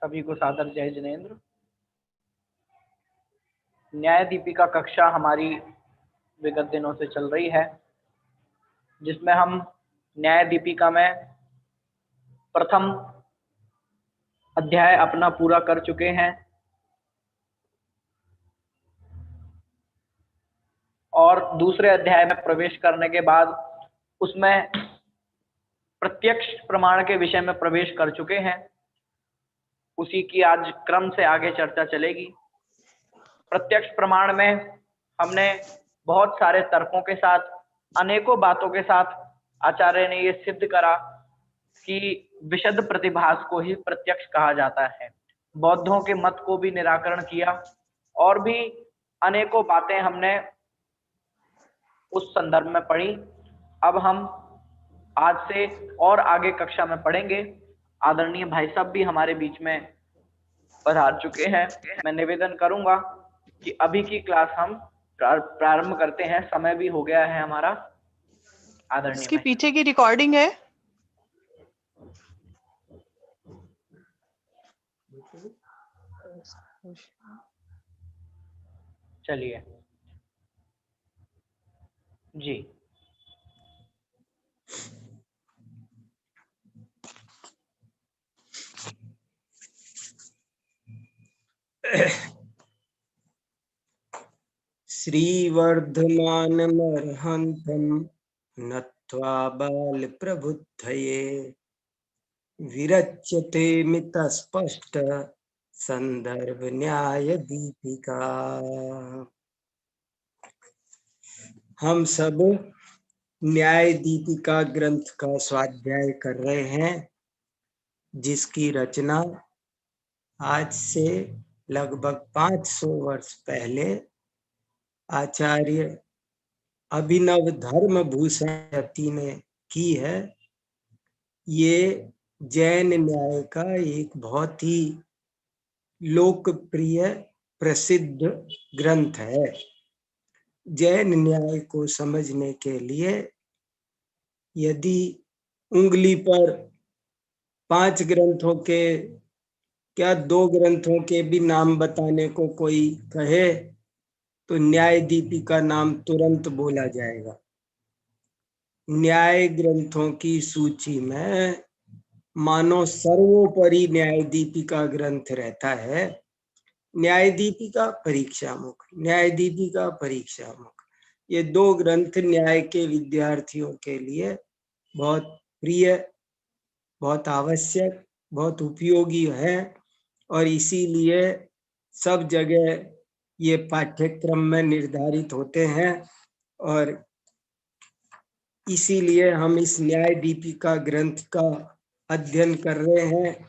सभी को सादर जय जिनेंद्र। न्याय दीपिका कक्षा हमारी विगत दिनों से चल रही है, जिसमें हम न्याय दीपिका में प्रथम अध्याय अपना पूरा कर चुके हैं और दूसरे अध्याय में प्रवेश करने के बाद उसमें प्रत्यक्ष प्रमाण के विषय में प्रवेश कर चुके हैं। उसी की आज क्रम से आगे चर्चा चलेगी। प्रत्यक्ष प्रमाण में हमने बहुत सारे तर्कों के साथ, अनेकों बातों के साथ आचार्य ने ये सिद्ध करा कि विशद प्रतिभास को ही प्रत्यक्ष कहा जाता है। बौद्धों के मत को भी निराकरण किया और भी अनेकों बातें हमने उस संदर्भ में पढ़ी। अब हम आज से और आगे कक्षा में पढ़ेंगे। आदरणीय भाई साहब भी हमारे बीच में पधार चुके हैं। मैं निवेदन करूंगा कि अभी की क्लास हम प्रारंभ करते हैं। समय भी हो गया है हमारा। आदरणीय इसके पीछे की रिकॉर्डिंग है। चलिए जी। श्रीवर्धमानमर्हन्तं नत्वा बालप्रबुद्धये विरच्यते मितस्पष्ट संदर्भ न्याय दीपिका। हम सब न्याय दीपिका ग्रंथ का स्वाध्याय कर रहे हैं, जिसकी रचना आज से लगभग 500 वर्ष पहले आचार्य अभिनव धर्म भूषण यति ने की है। ये जैन न्याय का एक बहुत ही लोकप्रिय प्रसिद्ध ग्रंथ है। जैन न्याय को समझने के लिए यदि उंगली पर 5 ग्रंथों के, क्या 2 ग्रंथों के भी नाम बताने को कोई कहे तो न्याय दीपिका नाम तुरंत बोला जाएगा। न्याय ग्रंथों की सूची में मानो सर्वोपरि न्याय दीपिका ग्रंथ रहता है। न्याय दीपिका, परीक्षा मुख, न्याय दीपिका, परीक्षा मुख, ये 2 ग्रंथ न्याय के विद्यार्थियों के लिए बहुत प्रिय, बहुत आवश्यक, बहुत उपयोगी है और इसीलिए सब जगह ये पाठ्यक्रम में निर्धारित होते हैं और इसीलिए हम इस न्याय दीपिका ग्रंथ का अध्ययन कर रहे हैं।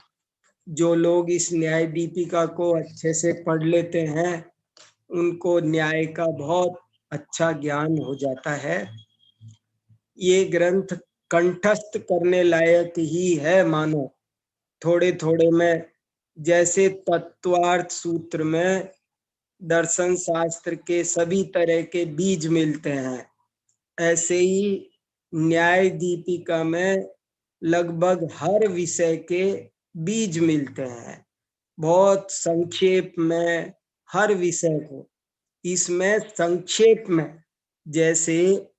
जो लोग इस न्याय दीपिका को अच्छे से पढ़ लेते हैं उनको न्याय का बहुत अच्छा ज्ञान हो जाता है। ये ग्रंथ कंठस्थ करने लायक ही है, मानो थोड़े थोड़े में, जैसे तत्वार्थ सूत्र में दर्शन शास्त्र के सभी तरह के बीज मिलते हैं, ऐसे ही न्याय दीपिका में लगभग हर विषय के बीज मिलते हैं। बहुत संक्षेप में हर विषय को, इसमें संक्षेप में, जैसे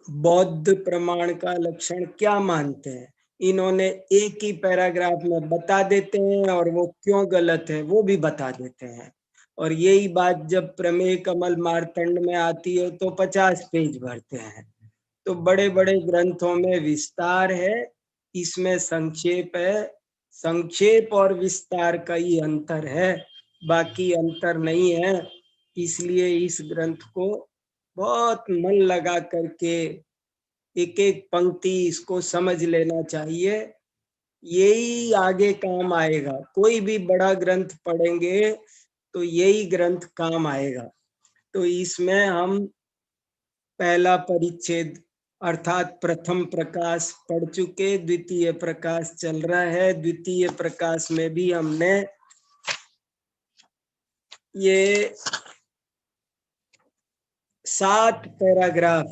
बौद्ध प्रमाण का लक्षण क्या मानते हैं, इन्होंने एक ही पैराग्राफ में बता देते हैं और वो क्यों गलत है वो भी बता देते हैं। और यही बात जब प्रमेय कमल मार्तंड में आती है तो 50 पेज भरते हैं। तो बड़े बड़े ग्रंथों में विस्तार है, इसमें संक्षेप है। संक्षेप और विस्तार का ही अंतर है, बाकी अंतर नहीं है। इसलिए इस ग्रंथ को बहुत मन लगा करके एक एक पंक्ति इसको समझ लेना चाहिए। यही आगे काम आएगा। कोई भी बड़ा ग्रंथ पढ़ेंगे तो यही ग्रंथ काम आएगा। तो इसमें हम पहला परिच्छेद अर्थात प्रथम प्रकाश पढ़ चुके, द्वितीय प्रकाश चल रहा है। द्वितीय प्रकाश में भी हमने ये 7 पैराग्राफ,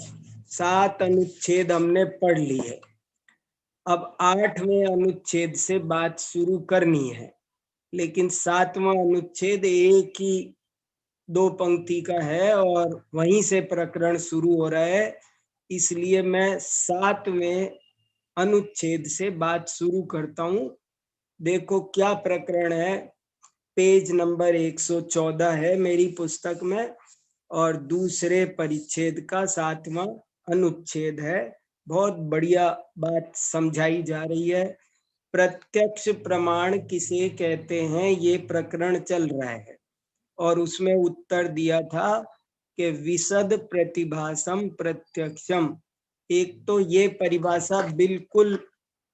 7 अनुच्छेद हमने पढ़ लिए। अब 8वें अनुच्छेद से बात शुरू करनी है। लेकिन 7वां अनुच्छेद एक ही 2 पंक्ति का है और वहीं से प्रकरण शुरू हो रहा है, इसलिए मैं 7वें अनुच्छेद से बात शुरू करता हूं। देखो क्या प्रकरण है, पेज नंबर 114 है मेरी पुस्तक में और दूसरे परिच्छेद का 7वां अनुच्छेद है। बहुत बढ़िया बात समझाई जा रही है। प्रत्यक्ष प्रमाण किसे कहते हैं, ये प्रकरण चल रहा है और उसमें उत्तर दिया था कि विशद प्रतिभासम प्रत्यक्षम। एक तो ये परिभाषा बिल्कुल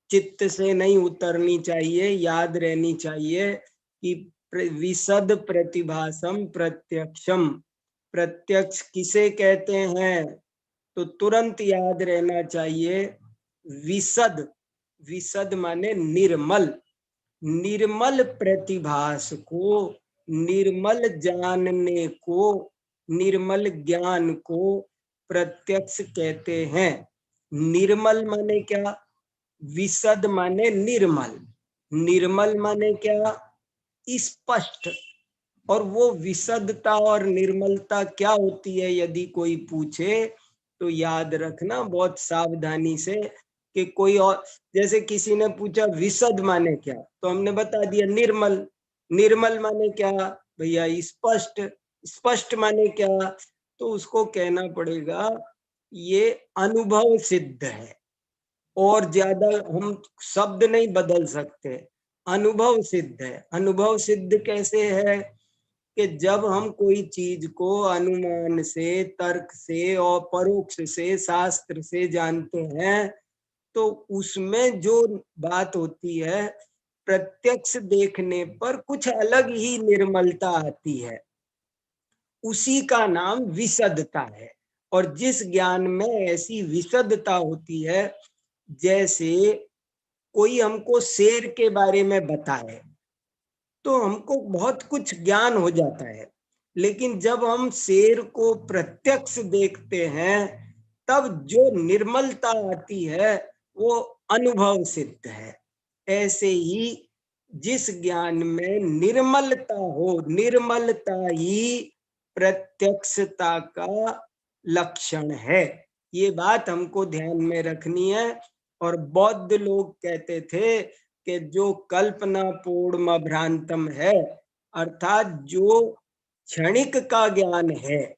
चित्त से नहीं उतरनी चाहिए, याद रहनी चाहिए कि विशद प्रतिभासम प्रत्यक्षम, प्रत्यक्ष किसे कहते हैं, तो तुरंत याद रहना चाहिए विशद। विशद माने निर्मल, निर्मल प्रतिभास को, निर्मल जानने को, निर्मल ज्ञान को प्रत्यक्ष कहते हैं। निर्मल माने क्या, विशद माने निर्मल, निर्मल माने क्या, स्पष्ट। और वो विशदता और निर्मलता क्या होती है, यदि कोई पूछे तो याद रखना बहुत सावधानी से कि कोई और, जैसे किसी ने पूछा विशद माने क्या, तो हमने बता दिया निर्मल। निर्मल माने क्या भैया, स्पष्ट। स्पष्ट माने क्या, तो उसको कहना पड़ेगा ये अनुभव सिद्ध है, और ज्यादा हम शब्द नहीं बदल सकते, अनुभव सिद्ध है। अनुभव सिद्ध कैसे है कि जब हम कोई चीज को अनुमान से, तर्क से और परोक्ष से, शास्त्र से जानते हैं, तो उसमें जो बात होती है प्रत्यक्ष देखने पर कुछ अलग ही निर्मलता आती है, उसी का नाम विशदता है। और जिस ज्ञान में ऐसी विशदता होती है, जैसे कोई हमको शेर के बारे में बताए तो हमको बहुत कुछ ज्ञान हो जाता है, लेकिन जब हम शेर को प्रत्यक्ष देखते हैं तब जो निर्मलता आती है वो अनुभव सिद्ध है। ऐसे ही जिस ज्ञान में निर्मलता हो, निर्मलता ही प्रत्यक्षता का लक्षण है। ये बात हमको ध्यान में रखनी है। और बौद्ध लोग कहते थे कि जो कल्पना पूर्ण भ्रांतम है, अर्थात जो क्षणिक का ज्ञान है,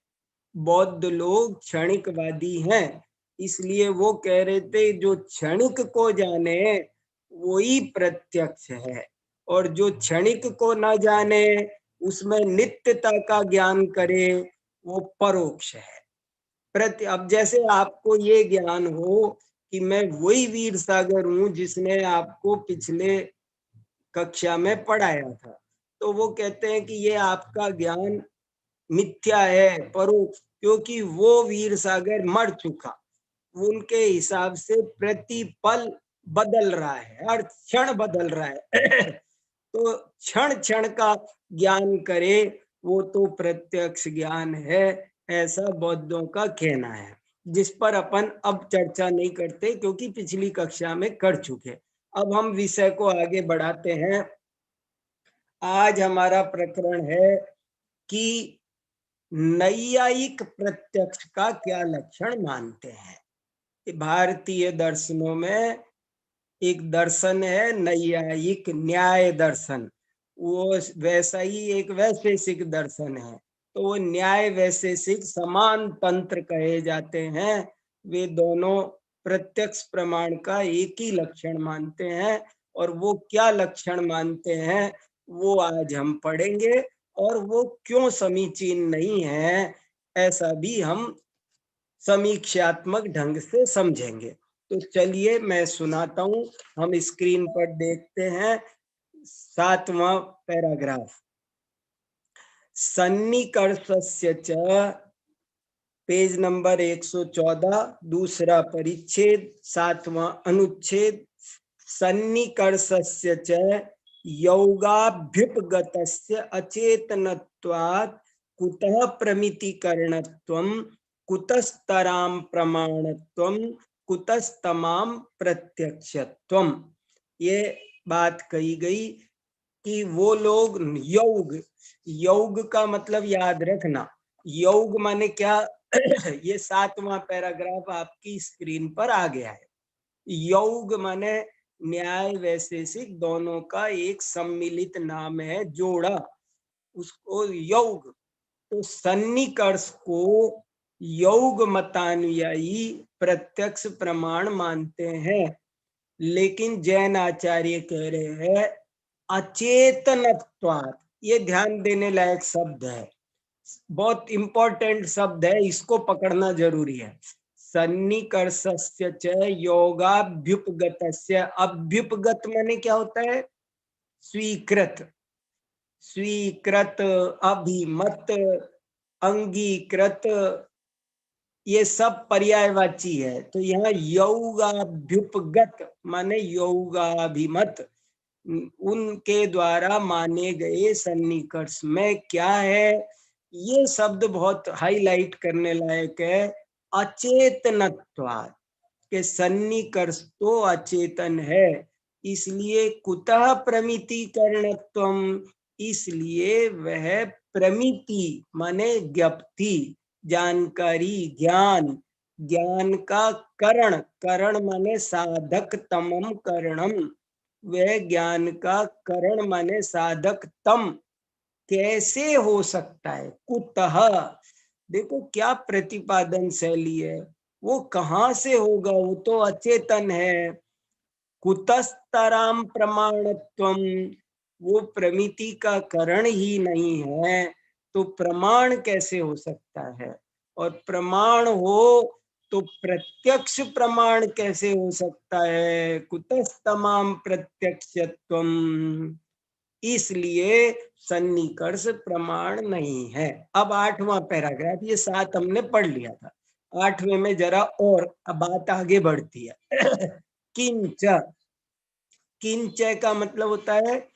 बौद्ध लोग क्षणिकवादी हैं, इसलिए वो कह रहे थे जो क्षणिक को जाने वही प्रत्यक्ष है, और जो क्षणिक को न जाने उसमें नित्यता का ज्ञान करे वो परोक्ष है। अब जैसे आपको ये ज्ञान हो कि मैं वही वीर सागर हूं जिसने आपको पिछले कक्षा में पढ़ाया था, तो वो कहते हैं कि ये आपका ज्ञान मिथ्या है, परोक्ष, क्योंकि वो वीर सागर मर चुका, उनके हिसाब से प्रतिपल बदल रहा है, हर क्षण बदल रहा है तो क्षण क्षण का ज्ञान करे वो तो प्रत्यक्ष ज्ञान है, ऐसा बौद्धों का कहना है, जिस पर अपन अब चर्चा नहीं करते क्योंकि पिछली कक्षा में कर चुके। अब हम विषय को आगे बढ़ाते हैं। आज हमारा प्रकरण है कि नैयायिक प्रत्यक्ष का क्या लक्षण मानते हैं। भारतीय दर्शनों में एक दर्शन है नैयायिक न्याय दर्शन, वो वैसा ही एक वैशेषिक दर्शन है। तो वो न्याय वैशेषिक समान तंत्र कहे जाते हैं। वे दोनों प्रत्यक्ष प्रमाण का एक ही लक्षण मानते हैं, और वो क्या लक्षण मानते हैं वो आज हम पढ़ेंगे, और वो क्यों समीचीन नहीं है ऐसा भी हम समीक्षात्मक ढंग से समझेंगे। तो चलिए मैं सुनाता हूं, हम स्क्रीन पर देखते हैं 7वां पैराग्राफ। सन्निकर्षस्य च, पेज नंबर 114, दूसरा परिच्छेद 7वां अनुच्छेद। सन्निकर्षस्य च योगाभ्युपगतस्य अचेतनत्वात् कुतः प्रमितिकरणत्वं कुतस्तराम प्रमाणत्वं कुतस्तमाम प्रत्यक्षत्वं। ये बात कही गई कि वो लोग योग, योग का मतलब याद रखना, योग माने क्या? ये 7वां पैराग्राफ आपकी स्क्रीन पर आ गया है। योग माने न्याय वैशेषिक दोनों का एक सम्मिलित नाम है, जोड़ा, उसको योग। तो सन्निकर्ष को योग मतानुयायी प्रत्यक्ष प्रमाण मानते हैं, लेकिन जैन आचार्य कह रहे हैं अचेतनत्वात्। ये ध्यान देने लायक शब्द है, बहुत इंपॉर्टेंट शब्द है, इसको पकड़ना जरूरी है। सन्निकर्षस्य च योगाभ्युपगतस्य, अभ्युपगत माने क्या होता है? स्वीकृत, स्वीकृत, अभिमत, अंगीकृत, ये सब पर्यायवाची है। तो यहाँ योगाभ्युपगत माने योगाभिमत, उनके द्वारा माने गए सन्निकर्ष में क्या है? ये शब्द बहुत हाईलाइट करने लायक है, अचेतनत्वात्, के सन्निकर्ष तो अचेतन है, इसलिए कुतः प्रमितिकरणत्वम, इसलिए वह प्रमिति माने ज्ञप्ति, जानकारी, ज्ञान, ज्ञान का करण, करण माने साधक तमम करणम, वह ज्ञान का करण माने साधक तम कैसे हो सकता है? कुतः, देखो क्या प्रतिपादन शैली है, वो कहाँ से होगा? वो तो अचेतन है। कुतस्तराम प्रमाणत्वम, वो प्रमिति का करण ही नहीं है, तो प्रमाण कैसे हो सकता है? और प्रमाण हो तो प्रत्यक्ष प्रमाण कैसे हो सकता है? कुतस्तमाम प्रत्यक्षत्वम, इसलिए सन्निकर्ष प्रमाण नहीं है। अब 8वां पैराग्राफ, ये 7 हमने पढ़ लिया था, 8वें में जरा और बात आगे बढ़ती है। किंच, किंच का मतलब होता है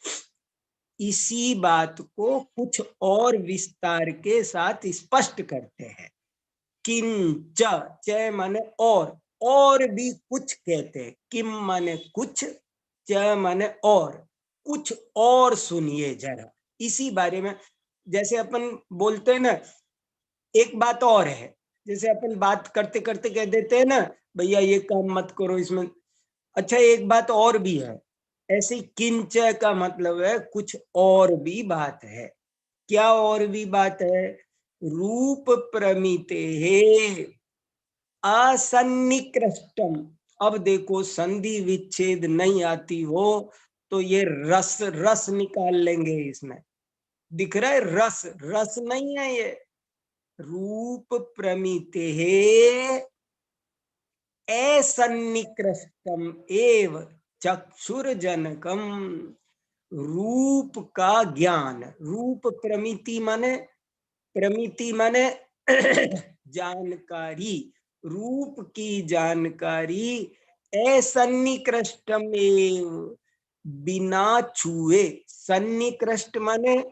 इसी बात को कुछ और विस्तार के साथ स्पष्ट करते हैं। किंच, च माने और भी कुछ कहते हैं। किम माने कुछ, च माने और, कुछ और सुनिए जरा इसी बारे में। जैसे अपन बोलते हैं ना, एक बात और है, जैसे अपन बात करते करते कह देते हैं ना, भैया ये काम मत करो इसमें, अच्छा एक बात और भी है। ऐसे किंच का मतलब है कुछ और भी बात है। क्या और भी बात है? रूप प्रमिते असन्निकृष्टम। अब देखो संधि विच्छेद नहीं आती हो तो ये रस रस निकाल लेंगे इसमें, दिख रहा है रस, रस नहीं है ये। रूप प्रमिते असन्निकृष्टम एव चक्षुर्जनकम, रूप का ज्ञान, रूप प्रमिति माने, प्रमिति माने जानकारी, रूप की जानकारी असन्निकृष्टम एव, बिना छुए, सन्निकृष्ट माने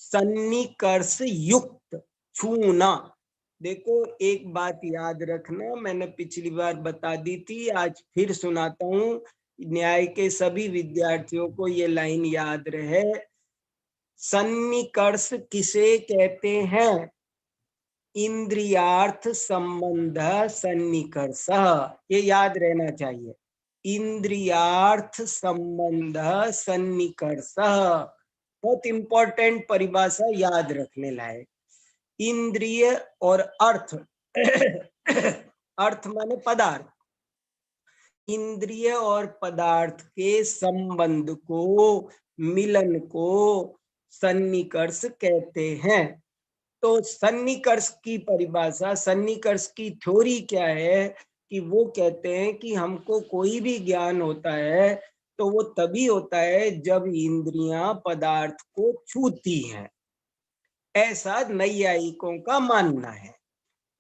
सन्निकर्ष युक्त, छूना। देखो एक बात याद रखना, मैंने पिछली बार बता दी थी, आज फिर सुनाता हूं, न्याय के सभी विद्यार्थियों को ये लाइन याद रहे। सन्निकर्ष किसे कहते हैं? इंद्रियार्थ संबंध सन्निकर्ष, ये याद रहना चाहिए। इंद्रियार्थ संबंध सन्निकर्ष, बहुत इंपॉर्टेंट परिभाषा, याद रखने लायक। इंद्रिय और अर्थ, अर्थ माने पदार्थ, इंद्रिय और पदार्थ के संबंध को, मिलन को सन्निकर्ष कहते हैं। तो सन्निकर्ष की परिभाषा, सन्निकर्ष की थ्योरी क्या है कि वो कहते हैं कि हमको कोई भी ज्ञान होता है तो वो तभी होता है जब इंद्रियां पदार्थ को छूती हैं, ऐसा नैयायिकों का मानना है।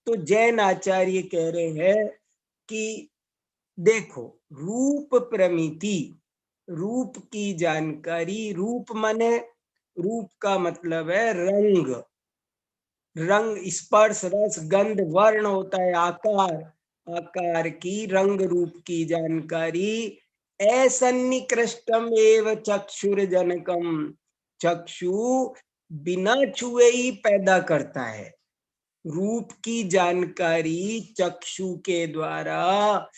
तो जैन आचार्य कह रहे हैं कि देखो रूप प्रमिति, रूप की जानकारी, रूप माने, रूप का मतलब है रंग, रंग, स्पर्श, रस, गंध, वर्ण होता है आकार, आकार की, रंग रूप की जानकारी असन्निकृष्टम एव चक्षुर्जनकम, चक्षु बिना छुए ही पैदा करता है। रूप की जानकारी चक्षु के द्वारा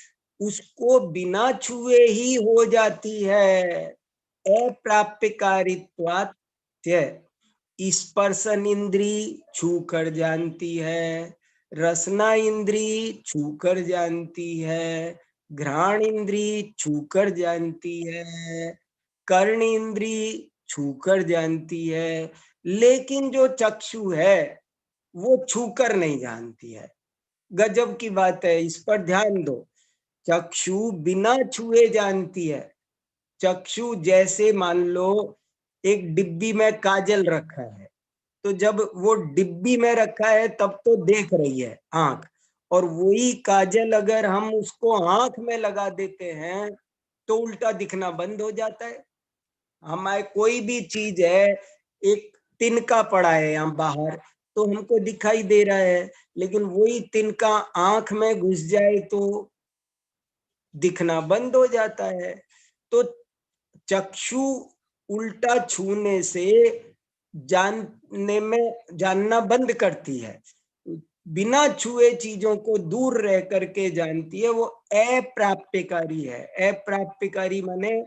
उसको बिना छुए ही हो जाती है। अप्राप्यकारित्वात् स्पर्शन इंद्री छू कर जानती है, रसना इंद्री छू कर जानती है, घ्राण इंद्री छू कर जानती है, कर्ण इंद्री छू कर जानती है, लेकिन जो चक्षु है वो छूकर नहीं जानती है। गजब की बात है, इस पर ध्यान दो। चक्षु बिना छुए जानती है। चक्षु जैसे मान लो एक डिब्बी में काजल रखा है, तो जब वो डिब्बी में रखा है तब तो देख रही है आंख, और वही काजल अगर हम उसको आंख में लगा देते हैं तो उल्टा दिखना बंद हो जाता है। हमारे कोई भी चीज है, एक तिनका पड़ा है यहाँ बाहर तो हमको दिखाई दे रहा है, लेकिन वही तिनका आंख में घुस जाए तो दिखना बंद हो जाता है। तो चक्षु उल्टा छूने से जानना बंद करती है। बिना छुए चीजों को दूर रह करके जानती है, वो अप्राप्यकारी है। अप्राप्यकारी माने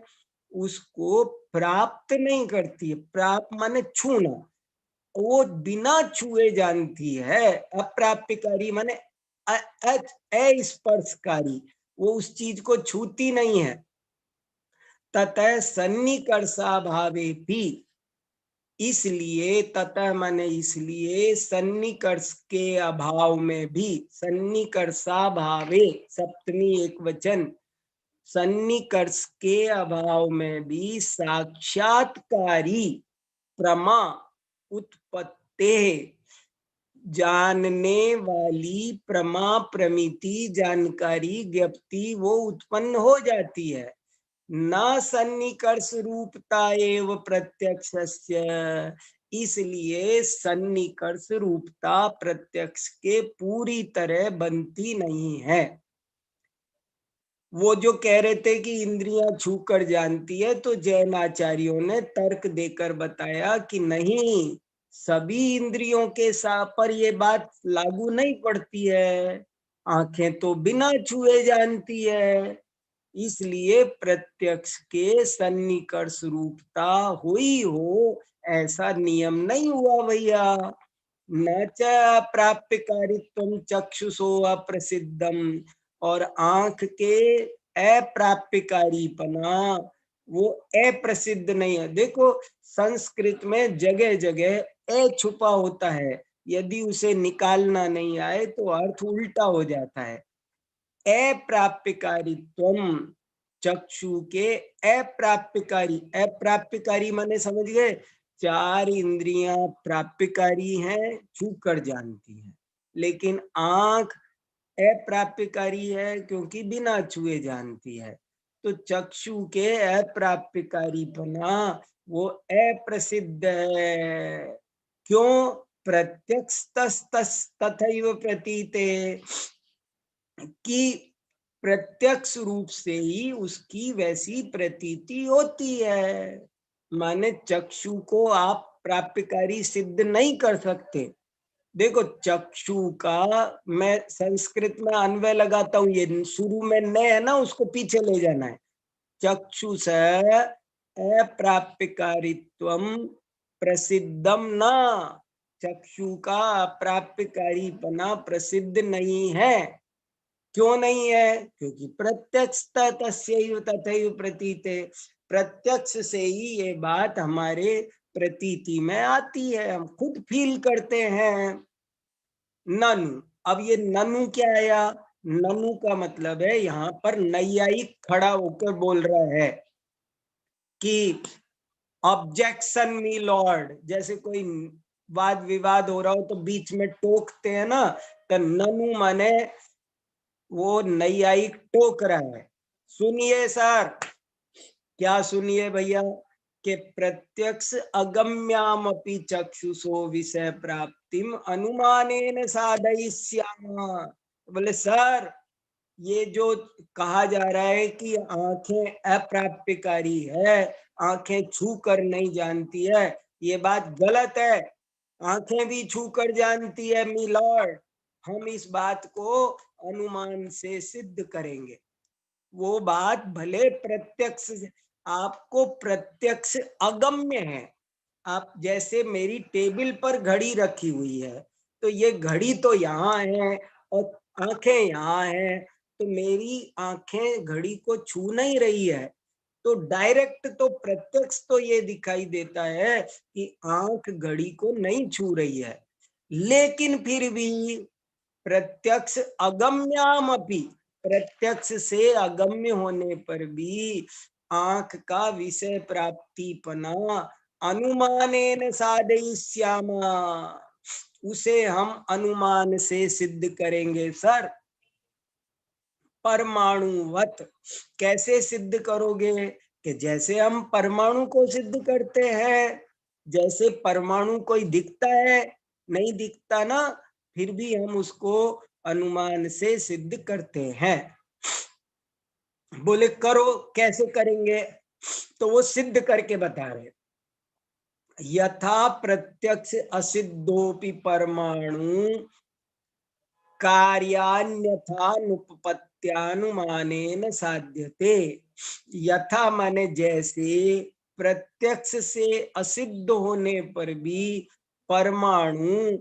उसको प्राप्त नहीं करती है। प्राप्त माने छूना, वो बिना छुए जानती है। अप्राप्यकारी माने अस्पर्शकारी, वो उस चीज को छूती नहीं है। ततः सन्निकर्षा भावे भी, इसलिए ततः माने इसलिए सन्निकर्ष के अभाव में भी, सन्निकर्षा भावे सप्तमी एक वचन, सन्निकर्ष के अभाव में भी साक्षात्कारी प्रमा उत्पत्ते, जानने वाली प्रमा प्रमिति जानकारी ज्ञप्ति वो उत्पन्न हो जाती है। न सन्निकर्ष रूपता एव प्रत्यक्षस्य, इसलिए सन्निकर्ष रूपता प्रत्यक्ष के पूरी तरह बनती नहीं है। वो जो कह रहे थे कि इंद्रियां छू कर जानती है, तो जैन आचार्यों ने तर्क देकर बताया कि नहीं, सभी इंद्रियों के पर ये बात लागू नहीं पड़ती है। आंखें तो बिना छुए जानती है, इसलिए प्रत्यक्ष के सन्निकर्ष रूपता हुई हो ऐसा नियम नहीं हुआ भैया। न च प्राप्यकारित्वम चक्षुषो अप्रसिद्धम, और आंख के अप्राप्यकारीपना वो अप्रसिद्ध नहीं है। देखो संस्कृत में जगह जगह ए छुपा होता है, यदि उसे निकालना नहीं आए तो अर्थ उल्टा हो जाता है। अप्राप्यकारित्वम, चक्षु के अप्राप्यकारी, अप्राप्यकारी माने समझ गए, चार इंद्रियां प्राप्यकारी हैं, छू कर जानती हैं, लेकिन आंख अप्राप्यकारी है क्योंकि बिना छुए जानती है। तो चक्षु के अप्राप्यकारीपना वो अप्रसिद्ध है। क्यों? प्रत्यक्ष तथैव प्रतीते, कि प्रत्यक्ष रूप से ही उसकी वैसी प्रतीति होती है। माने चक्षु को आप प्राप्यकारी सिद्ध नहीं कर सकते। देखो चक्षु का मैं संस्कृत में अन्वय लगाता हूं, ये शुरू में न है ना, उसको पीछे ले जाना है। चक्षु से अप्राप्यकारित्वम प्रसिद्धम न, चक्षु का अप्राप्यकारीपना प्रसिद्ध नहीं है। क्यों नहीं है? क्योंकि प्रत्यक्ष तस्यैव तथैव प्रतीते, प्रत्यक्ष से ही ये बात हमारे प्रतीति में आती है, हम खुद फील करते हैं। ननु, अब ये ननु क्या आया? ननु का मतलब है यहाँ पर नैयायिक खड़ा होकर बोल रहा है कि ऑब्जेक्शन मी लॉर्ड, जैसे कोई वाद विवाद हो रहा हो तो बीच में टोकते हैं ना, तो ननु माने वो नैयायिक टोक रहा है। सुनिए सर, क्या सुनिए भैया, के प्रत्यक्ष अगम्यामपि चक्षुषो विषय प्राप्तिम अनुमानेन साधयिष्यामः। बोले सर ये जो कहा जा रहा है कि आंखें अप्राप्यकारी है, आंखें छू कर नहीं जानती है, ये बात गलत है। आंखें भी छू कर जानती है मी लॉर्ड। हम इस बात को अनुमान से सिद्ध करेंगे। वो बात भले प्रत्यक्ष, आपको प्रत्यक्ष अगम्य है। आप जैसे मेरी टेबल पर घड़ी रखी हुई है, तो ये घड़ी तो यहाँ है और आंखें यहाँ है, तो मेरी आंखें घड़ी को छू नहीं रही है, तो डायरेक्ट तो प्रत्यक्ष तो ये दिखाई देता है कि आंख घड़ी को नहीं छू रही है। लेकिन फिर भी प्रत्यक्ष अगम्यामपि, प्रत्यक्ष से अगम्य होने पर भी आंख का विषय प्राप्तिपना अनुमानेन साधयिष्यामः, उसे हम अनुमान से सिद्ध करेंगे सर। परमाणुवत कैसे सिद्ध करोगे? कि जैसे हम परमाणु को सिद्ध करते हैं, जैसे परमाणु कोई दिखता है नहीं दिखता ना, फिर भी हम उसको अनुमान से सिद्ध करते हैं। बोले करो, कैसे करेंगे? तो वो सिद्ध करके बता रहे, यथा प्रत्यक्ष असिद्धोपि परमाणु कार्यान्यथानुपपत्त्यानुमानेन साध्यते। यथा माने जैसे, प्रत्यक्ष से असिद्ध होने पर भी परमाणु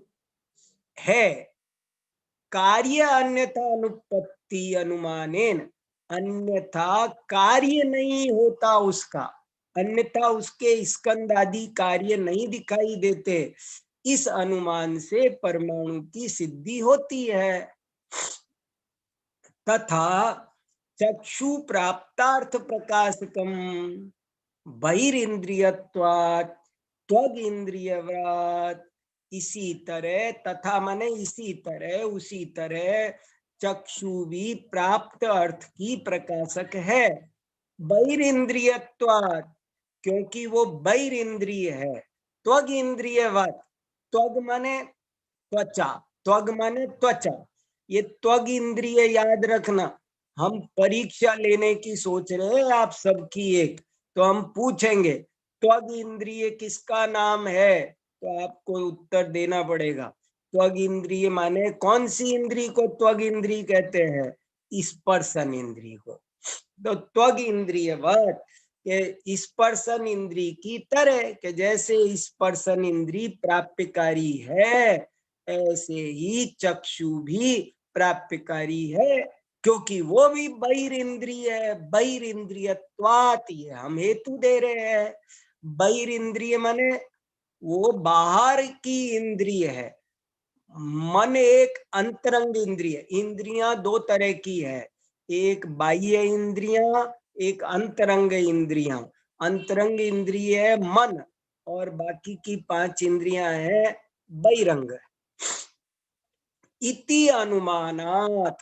है, कार्य अन्यथा अनुपत्ति अनुमानेन, अन्यथा कार्य नहीं होता उसका, अन्यथा उसके स्कंद आदि कार्य नहीं दिखाई देते, इस अनुमान से परमाणु की सिद्धि होती है। तथा चक्षु प्राप्तार्थ प्रकाशकम बहिरिंद्रियत्वात् त्वग इंद्रियवत्, इसी तरह, तथा माने इसी तरह, उसी तरह चक्षु भी प्राप्त अर्थ की प्रकाशक है। बहिरिंद्रियत्वात्, क्योंकि वो बहिरिंद्रिय है। त्वग इंद्रियवत्, त्वग माने त्वचा, त्वग माने त्वचा, ये त्वग इंद्रिय याद रखना। हम परीक्षा लेने की सोच रहे हैं आप सबकी एक, तो हम पूछेंगे त्वग इंद्रिय किसका नाम है, तो आपको उत्तर देना पड़ेगा। त्वग इंद्रिय माने कौन सी इंद्रिय को त्वग इंद्रिय कहते हैं? स्पर्शन इंद्रिय को। तो त्वग इंद्रियवत्, के स्पर्शन इंद्रिय की तरह, के जैसे स्पर्शन इंद्रिय प्राप्यकारी है, ऐसे ही चक्षु भी प्राप्यकारी है, क्योंकि वो भी बहिरिंद्रिय है। बहिरिंद्रियत्वात्, ये हम हेतु दे रहे हैं। बहिरिंद्रिय माने वो बाहर की इंद्रिय है। मन एक अंतरंग इंद्रिय, इंद्रियां दो तरह की है, एक बाह्य इंद्रियां, एक अंतरंग इंद्रियां। अंतरंग इंद्रिय है मन, और बाकी की 5 इंद्रियां है बहिरंग। इति अनुमानात,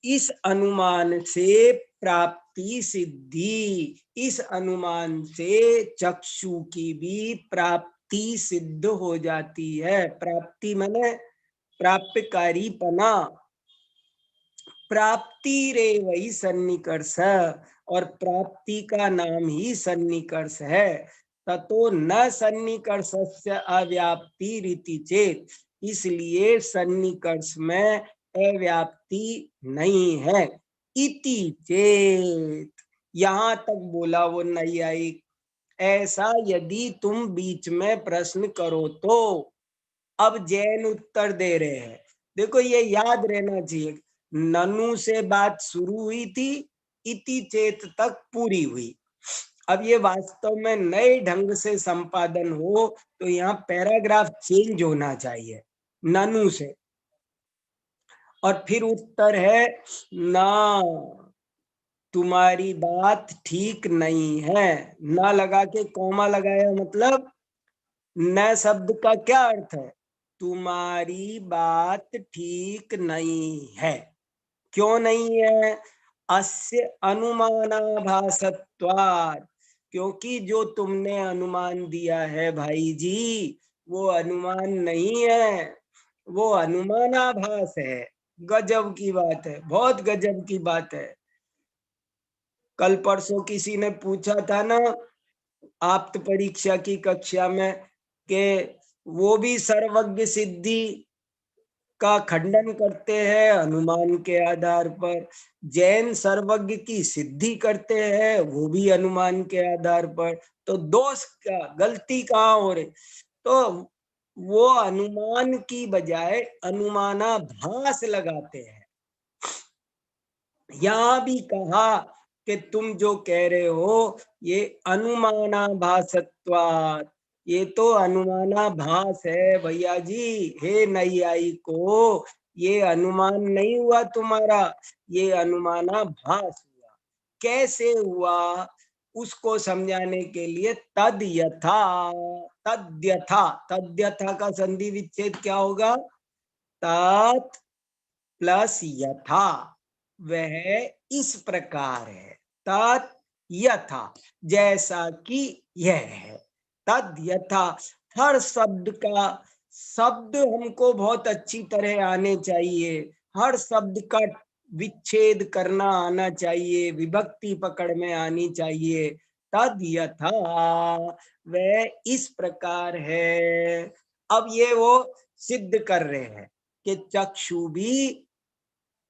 इस अनुमान से प्राप्ति सिद्धि, इस अनुमान से चक्षु की भी प्राप्ति सिद्ध हो जाती है। प्राप्ति माने प्राप्यकारीपना, प्राप्ति रे वही सन्निकर्ष, और प्राप्ति का नाम ही सन्निकर्ष है। ततो न सन्निकर्षस्य अव्याप्ति रीति चेत, इसलिए सन्निकर्ष में अव्याप्ति नहीं है। इति चेत, यहाँ तक बोला वो नैयायिक। ऐसा यदि तुम बीच में प्रश्न करो तो, अब जैन उत्तर दे रहे हैं। देखो ये याद रहना चाहिए, ननु से बात शुरू हुई थी, इति चेत तक पूरी हुई। अब ये वास्तव में नए ढंग से संपादन हो तो यहाँ पैराग्राफ चेंज होना चाहिए, ननु से, और फिर उत्तर है ना, तुम्हारी बात ठीक नहीं है। ना लगा के कॉमा लगाया, मतलब न शब्द का क्या अर्थ है? तुम्हारी बात ठीक नहीं है। क्यों नहीं है? अस्य अनुमानाभासत्वात्, क्योंकि जो तुमने अनुमान दिया है भाई जी, वो अनुमान नहीं है, वो अनुमानाभास है। गजब की बात है, बहुत गजब की बात है। कल परसों किसी ने पूछा था ना आप्त परीक्षा की कक्षा में कि वो भी सर्वज्ञ सिद्धि का खंडन करते हैं अनुमान के आधार पर, जैन सर्वज्ञ की सिद्धि करते हैं वो भी अनुमान के आधार पर। तो दोष क्या, गलती कहाँ हो रही? तो वो अनुमान की बजाय अनुमानाभास लगाते हैं। यहां भी कहा कि तुम जो कह रहे हो ये अनुमानाभासत्वात्, ये तो अनुमानाभास है भैया जी। हे नैयायी को, ये अनुमान नहीं हुआ तुम्हारा, ये अनुमानाभास हुआ। कैसे हुआ उसको समझाने के लिए तद्यथा, तद्यथा, तद्यथा का संधि विच्छेद क्या होगा? तत् प्लस यथा, वह इस प्रकार है। तत् यथा, जैसा कि यह है। तद यथा, हर शब्द का, शब्द हमको बहुत अच्छी तरह आने चाहिए, हर शब्द का विच्छेद करना आना चाहिए, विभक्ति पकड़ में आनी चाहिए। तद यथा, वह इस प्रकार है। अब ये वो सिद्ध कर रहे हैं कि चक्षु भी,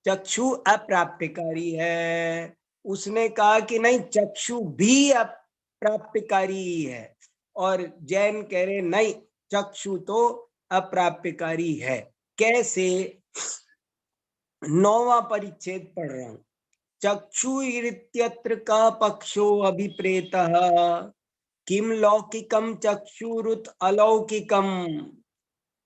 चक्षु अप्राप्यकारी है। उसने कहा कि नहीं, चक्षु भी अप्राप्यकारी है, और जैन कह रहे नहीं, चक्षु तो अप्राप्यकारी है। कैसे? 9वां परिच्छेद पढ़ रहा हूं। चक्षु इत्यत्र का पक्षो अभिप्रेतः किम लौकिकम चक्षुरुत अलौकिकम।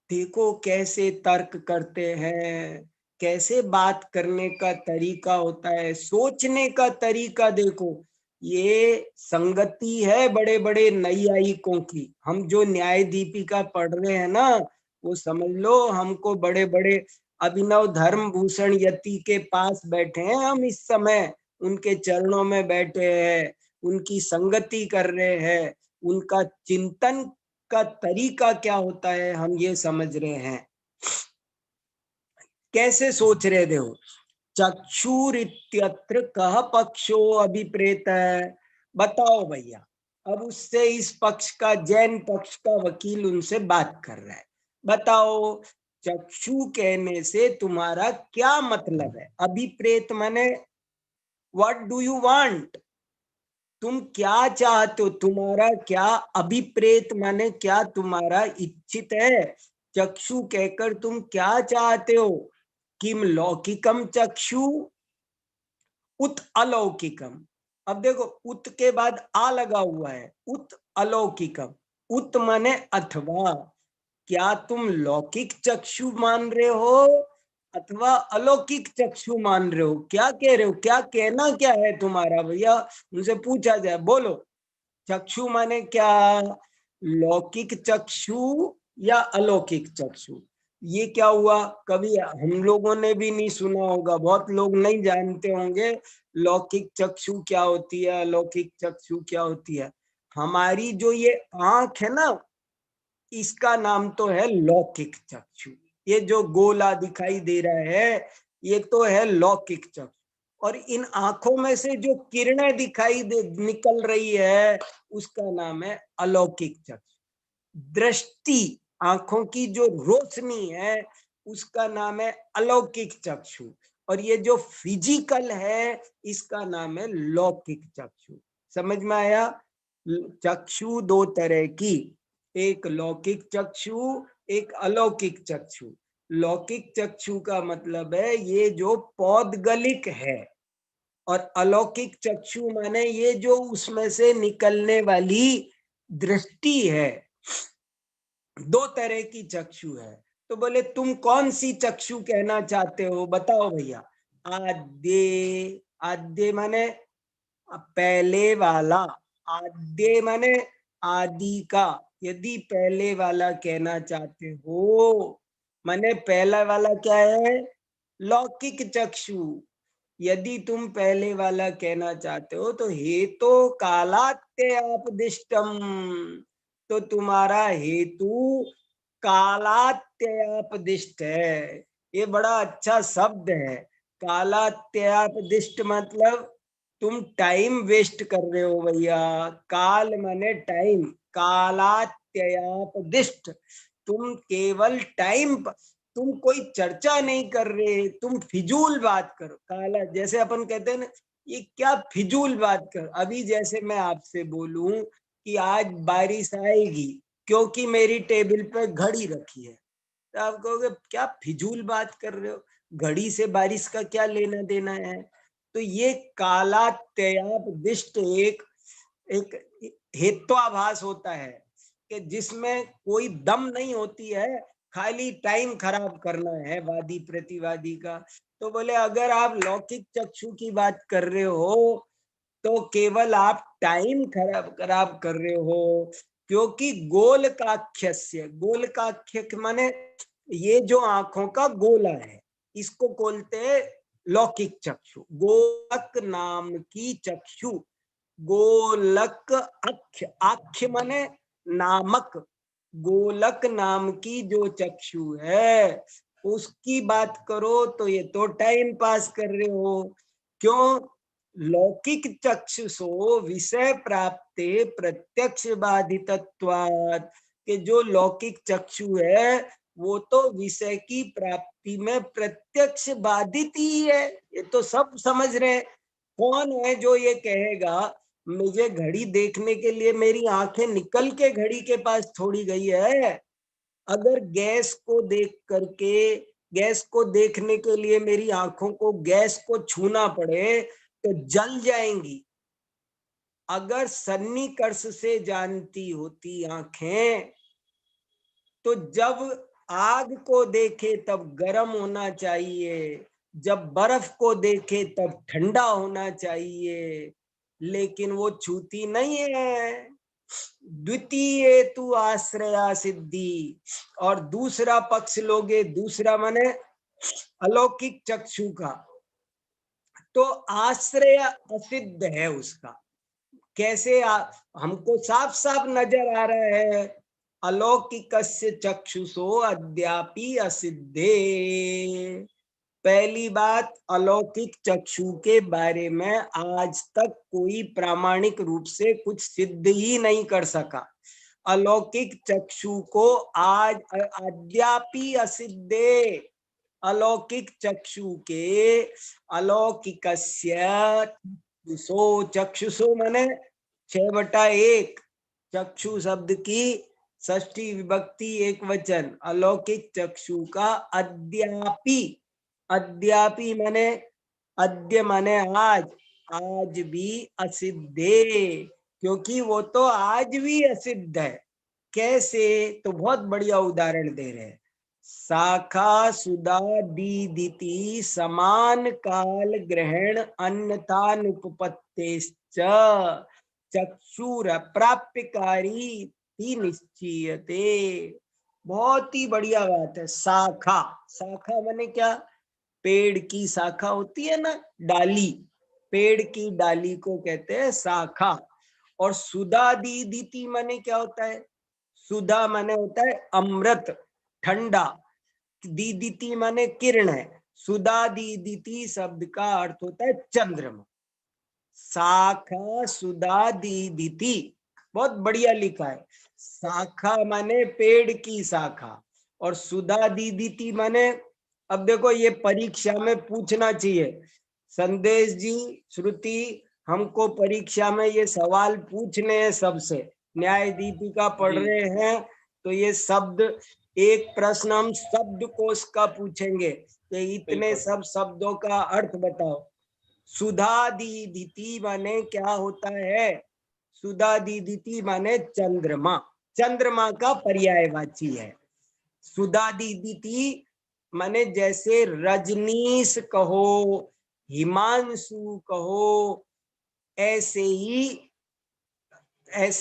देखो कैसे तर्क करते हैं, कैसे बात करने का तरीका होता है, सोचने का तरीका देखो। ये संगति है बड़े बड़े नैयायिकों की। हम जो न्याय दीपिका पढ़ रहे हैं ना, वो समझ लो हमको बड़े बड़े अभिनव धर्म भूषण यति के पास बैठे हैं हम इस समय, उनके चरणों में बैठे हैं, उनकी संगति कर रहे हैं, उनका चिंतन का तरीका क्या होता है हम ये समझ रहे हैं। कैसे सोच रहे थे वो? चक्षुरित्यत्र कह पक्षो अभिप्रेत है। बताओ भैया। अब उससे इस पक्ष का, जैन पक्ष का वकील उनसे बात कर रहा है। बताओ, चक्षु कहने से तुम्हारा क्या मतलब है? अभिप्रेत माने व्हाट डू यू वांट, तुम क्या चाहते हो, तुम्हारा क्या अभिप्रेत माने क्या तुम्हारा इच्छित है? चक्षु कहकर तुम क्या चाहते हो? किम लौकिकम चक्षु उत अलौकिकम। अब देखो, उत के बाद आ लगा हुआ है, उत अलौकिकम। उत माने अथवा, क्या तुम लौकिक चक्षु मान रहे हो अथवा अलौकिक चक्षु मान रहे हो? क्या कह रहे हो, क्या कहना क्या है तुम्हारा भैया? उनसे पूछा जाए, बोलो। चक्षु माने क्या? लौकिक चक्षु या अलौकिक चक्षु? ये क्या हुआ? कभी हम लोगों ने भी नहीं सुना होगा, बहुत लोग नहीं जानते होंगे लौकिक चक्षु क्या होती है, अलौकिक चक्षु क्या होती है। हमारी जो ये आंख है ना, इसका नाम तो है लौकिक चक्षु। ये जो गोला दिखाई दे रहा है, ये तो है लौकिक चक्षु। और इन आंखों में से जो किरणें दिखाई दे निकल रही है, उसका नाम है अलौकिक चक्षु। दृष्टि, आंखों की जो रोशनी है, उसका नाम है अलौकिक चक्षु। और ये जो फिजिकल है, इसका नाम है लौकिक चक्षु। समझ में आया? चक्षु दो तरह की, एक लौकिक चक्षु, एक अलौकिक चक्षु। लौकिक चक्षु का मतलब है ये जो पौद्गलिक है, और अलौकिक चक्षु माने ये जो उसमें से निकलने वाली दृष्टि है। दो तरह की चक्षु है। तो बोले तुम कौन सी चक्षु कहना चाहते हो? बताओ भैया। आद्य, आद्य माने पहले वाला, आद्य माने आदि का। यदि पहले वाला कहना चाहते हो, माने पहला वाला क्या है? लौकिक चक्षु। यदि तुम पहले वाला कहना चाहते हो तो हेतु कालात्ययापदिष्टम, तो तुम्हारा हेतु कालात्ययापदिष्ट है। ये बड़ा अच्छा शब्द है। कालात्ययापदिष्ट मतलब तुम टाइम वेस्ट कर रहे हो भैया। काल माने टाइम, कालात्ययापदिष्ट, तुम केवल टाइम, तुम कोई चर्चा नहीं कर रहे, तुम फिजूल बात करो। काला जैसे अपन कहते हैं ना, ये क्या फिजूल बात कर। अभी जैसे मैं आपसे बोलूं कि आज बारिश आएगी क्योंकि मेरी टेबल पे घड़ी रखी है, तो आप कहोगे क्या फिजूल बात कर रहे हो, घड़ी से बारिश का क्या लेना देना है। तो ये कालात्ययापदिष्ट एक एक हेत्वाभास होता है कि जिसमें कोई दम नहीं होती है, खाली टाइम खराब करना है वादी प्रतिवादी का। तो बोले अगर आप लौकिक चक्षु की बात कर रहे हो तो केवल आप टाइम खराब खराब कर रहे हो, क्योंकि गोलकाख्यस्य, गोलकाख्य माने ये जो आंखों का गोला है, इसको बोलते हैं लौकिक चक्षु। गोलक नाम की चक्षु, गोलक अख्य, आख्य माने नामक, गोलक नाम की जो चक्षु है उसकी बात करो तो ये तो टाइम पास कर रहे हो। क्यों? लौकिक चक्षुषो विषय प्राप्ते प्रत्यक्ष बाधितत्वात्, के जो लौकिक चक्षु है वो तो विषय की प्राप्ति में प्रत्यक्ष बाधित ही है। ये तो सब समझ रहे हैं। कौन है जो ये कहेगा मुझे घड़ी देखने के लिए मेरी आंखें निकल के घड़ी के पास थोड़ी गई है। अगर गैस को देख करके, गैस को देखने के लिए मेरी आंखों को गैस को छूना पड़े तो जल जाएंगी। अगर सन्निकर्ष से जानती होती आंखें तो जब आग को देखे तब गर्म होना चाहिए, जब बर्फ को देखे तब ठंडा होना चाहिए, लेकिन वो छूती नहीं है। द्वितीय तु आश्रया सिद्धि, और दूसरा पक्ष लोगे, दूसरा माने अलौकिक चक्षु का, तो आश्रय असिद्ध है उसका। कैसे हमको साफ साफ नजर आ रहा है, अलौकिकस्य चक्षुषो अद्यापि असिद्धे। पहली बात, अलौकिक चक्षु के बारे में आज तक कोई प्रामाणिक रूप से कुछ सिद्ध ही नहीं कर सका। अलौकिक चक्षु को आज अद्यापि असिद्धे, अलौकिक चक्षु के, अलौकिकस्य चक्षुषो, चक्षुषो माने 6/1, चक्षु शब्द की षष्ठी विभक्ति एक वचन, अलौकिक चक्षु का अद्यापि, अद्यापि माने अद्य माने आज, आज भी असिद्धे, क्योंकि वो तो आज भी असिद्ध है। कैसे? तो बहुत बढ़िया उदाहरण दे रहे हैं। शाखा सुधा दीदिति समान काल ग्रहण अन्यथानुपपत्तेश्च चक्षुर प्राप्यकारी निश्चीयते। बहुत ही बढ़िया बात है। शाखा, शाखा माने क्या? पेड़ की शाखा होती है ना, डाली, पेड़ की डाली को कहते हैं शाखा। और सुधा दीदिति माने क्या होता है? सुधा माने होता है अमृत, ठंडा। दीदिति माने किरण है। सुधा दीदिति शब्द का अर्थ होता है चंद्रमा। शाखा सुधा दीदिति, बहुत बढ़िया लिखा है। शाखा माने पेड़ की शाखा, और सुधा दीदिति माने, अब देखो ये परीक्षा में पूछना चाहिए। संदेश जी, श्रुति, हमको परीक्षा में ये सवाल पूछने हैं सबसे। न्याय दीपिका पढ़ रहे हैं तो ये शब्द, एक प्रश्न हम शब्द कोश का पूछेंगे कि इतने सब शब्दों का अर्थ बताओ। सुधा दीदिति माने क्या होता है? सुधा दीदिति माने चंद्रमा, चंद्रमा का पर्यायवाची है। सुधा दीदिति माने जैसे रजनीश कहो, हिमांशु कहो, ऐसे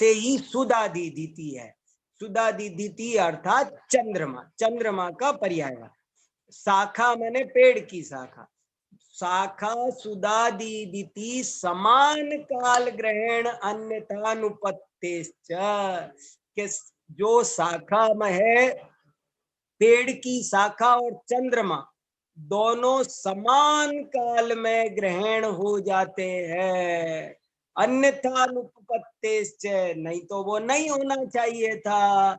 ही सुधा दीदिति है। सुधा दीदिति अर्थात चंद्रमा, चंद्रमा का पर्याय। शाखा माने पेड़ की शाखा। शाखा सुधा दीदिति समान काल ग्रहण अन्यथानुपत्तेश्च, के जो शाखा में है पेड़ की शाखा और चंद्रमा, दोनों समान काल में ग्रहण हो जाते हैं, अन्यथा अनुपपत्तेश्च, नहीं तो वो नहीं होना चाहिए था।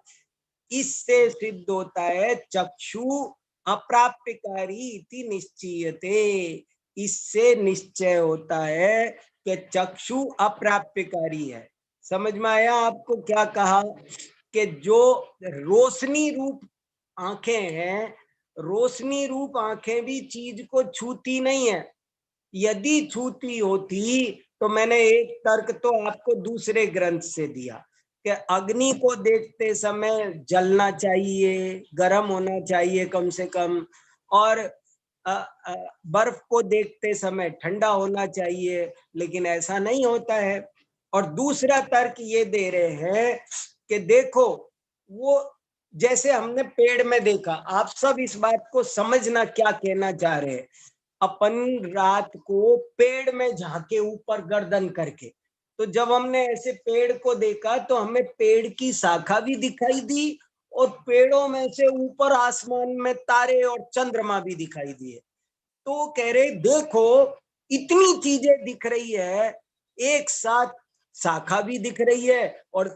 इससे सिद्ध होता है चक्षु अप्राप्यकारी इति निश्चयते, इससे निश्चय होता है कि चक्षु अप्राप्यकारी है। समझ में आया आपको क्या कहा? कि जो रोशनी रूप आंखें हैं, रोशनी रूप आंखें भी चीज को छूती नहीं है। यदि छूती होती तो मैंने एक तर्क तो आपको दूसरे ग्रंथ से दिया कि अग्नि को देखते समय जलना चाहिए, गर्म होना चाहिए कम से कम, और बर्फ को देखते समय ठंडा होना चाहिए, लेकिन ऐसा नहीं होता है। और दूसरा तर्क ये दे रहे हैं कि देखो, वो जैसे हमने पेड़ में देखा, आप सब इस बात को समझना क्या कहना चाह रहे हैं। अपन रात को पेड़ में झांके ऊपर गर्दन करके, तो जब हमने ऐसे पेड़ को देखा तो हमें पेड़ की शाखा भी दिखाई दी और पेड़ों में से ऊपर आसमान में तारे और चंद्रमा भी दिखाई दिए। तो कह रहे देखो, इतनी चीजें दिख रही है, एक साथ शाखा भी दिख रही है और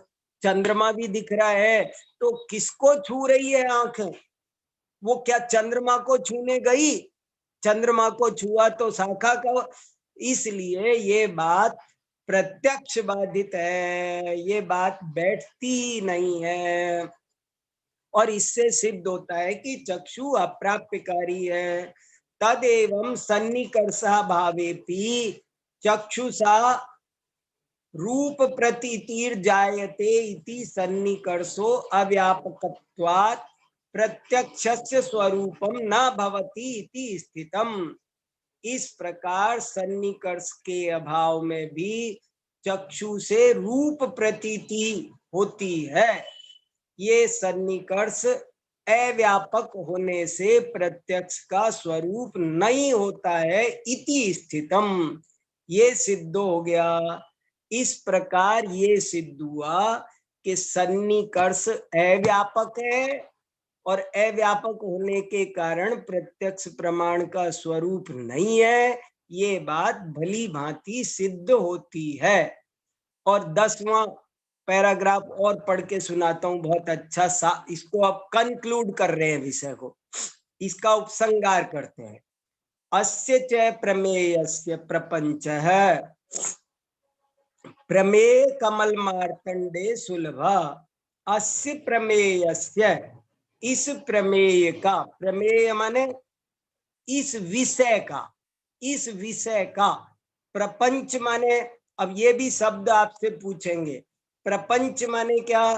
चंद्रमा भी दिख रहा है, तो किसको छू रही है आंखें? वो क्या चंद्रमा को छूने गई? चंद्रमा को छुआ तो शाखा का। इसलिए ये बात प्रत्यक्ष बाधित है, ये बात बैठती नहीं है। और इससे सिद्ध होता है कि चक्षु अप्राप्यकारी है। तदेवं सन्निकर्षा भावेपि चक्षुषा रूप प्रतीतिर जायते इति सन्निकर्षो अव्यापकत्वात् प्रत्यक्षस्य स्वरूपम न भवति इति स्थितम। इस प्रकार सन्निकर्ष के अभाव में भी चक्षु से रूप प्रतीति होती है। ये सन्निकर्ष अव्यापक होने से प्रत्यक्ष का स्वरूप नहीं होता है इति स्थितम, ये सिद्ध हो गया। इस प्रकार ये सिद्ध हुआ कि सन्निकर्ष अव्यापक है और अव्यापक होने के कारण प्रत्यक्ष प्रमाण का स्वरूप नहीं है, ये बात भली भांति सिद्ध होती है। और 10वां पैराग्राफ और पढ़ के सुनाता हूं, बहुत अच्छा सा। इसको अब कंक्लूड कर रहे हैं विषय को, इसका उपसंहार करते हैं। अस्य च प्रमेयस्य प्रपंचः प्रमेय कमल मार्तंडे सुलभ। अस्य प्रमेयस्य, इस प्रमेय का, प्रमेय माने इस विषय का, इस विषय का, प्रपंच माने, अब ये भी शब्द आपसे पूछेंगे, प्रपंच माने क्या?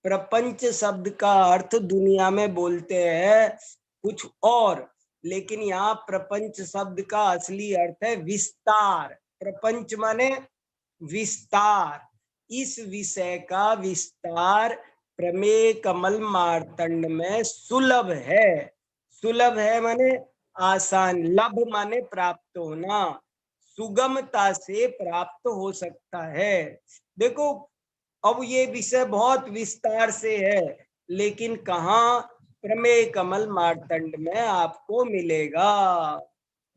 प्रपंच शब्द का अर्थ दुनिया में बोलते हैं कुछ और, लेकिन यहाँ प्रपंच शब्द का असली अर्थ है विस्तार। प्रपंच माने विस्तार। इस विषय का विस्तार प्रमेय कमल मार्तंड में सुलभ है। सुलभ है माने आसान, लभ माने प्राप्त होना, सुगमता से प्राप्त हो सकता है। देखो, अब ये विषय बहुत विस्तार से है, लेकिन कहाँ? प्रमेय कमल मार्तंड में आपको मिलेगा।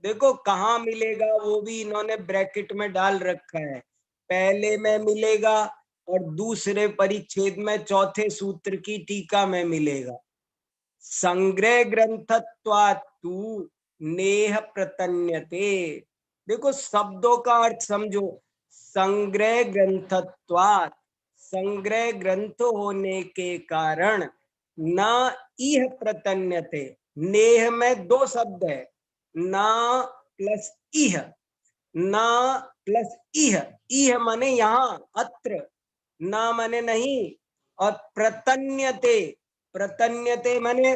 देखो कहाँ मिलेगा, वो भी इन्होंने ब्रैकेट में डाल रखा है। पहले में मिलेगा और दूसरे परिच्छेद में चौथे सूत्र की टीका में मिलेगा। संग्रह ग्रंथत्वात्तु नेह प्रतन्यते। देखो शब्दों का अर्थ समझो। संग्रह ग्रंथत्वात्, संग्रह ग्रंथ होने के कारण, न इह प्रतन्यते। नेह में दो शब्द है, न प्लस इह, न प्लस इह। इह माने यहाँ, अत्र, न माने नहीं, और प्रतन्यते, प्रतन्यते माने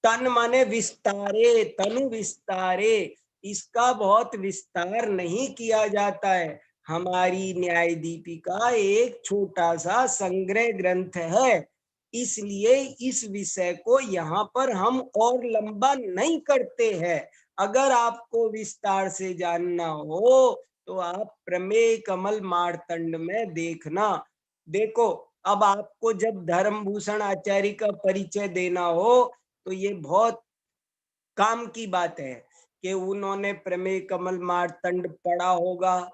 तन माने विस्तारे, तनु विस्तारे। इसका बहुत विस्तार नहीं किया जाता है। हमारी न्याय दीपिका एक छोटा सा संग्रह ग्रंथ है, इसलिए इस विषय को यहाँ पर हम और लंबा नहीं करते हैं। अगर आपको विस्तार से जानना हो तो आप प्रमेय कमल मार्तंड में देखना। देखो, अब आपको जब धर्मभूषण आचार्य का परिचय देना हो तो ये बहुत काम की बात है कि उन्होंने प्रमेय कमल मार्तंड पढ़ा होगा,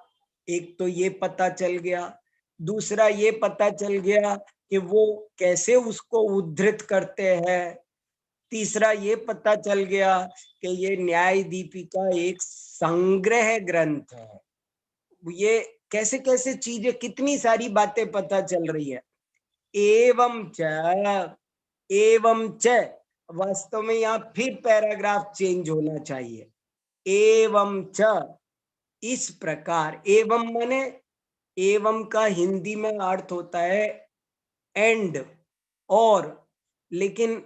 एक तो ये पता चल गया। दूसरा ये पता चल गया कि वो कैसे उसको उद्धृत करते हैं। तीसरा ये पता चल गया कि ये न्याय दीपिका एक संग्रह ग्रंथ है। ये कैसे कैसे चीजें, कितनी सारी बातें पता चल रही है। एवं च वास्तव में यहाँ फिर पैराग्राफ चेंज होना चाहिए। एवं च इस प्रकार, एवं माने, एवं का हिंदी में अर्थ होता है एंड, और, लेकिन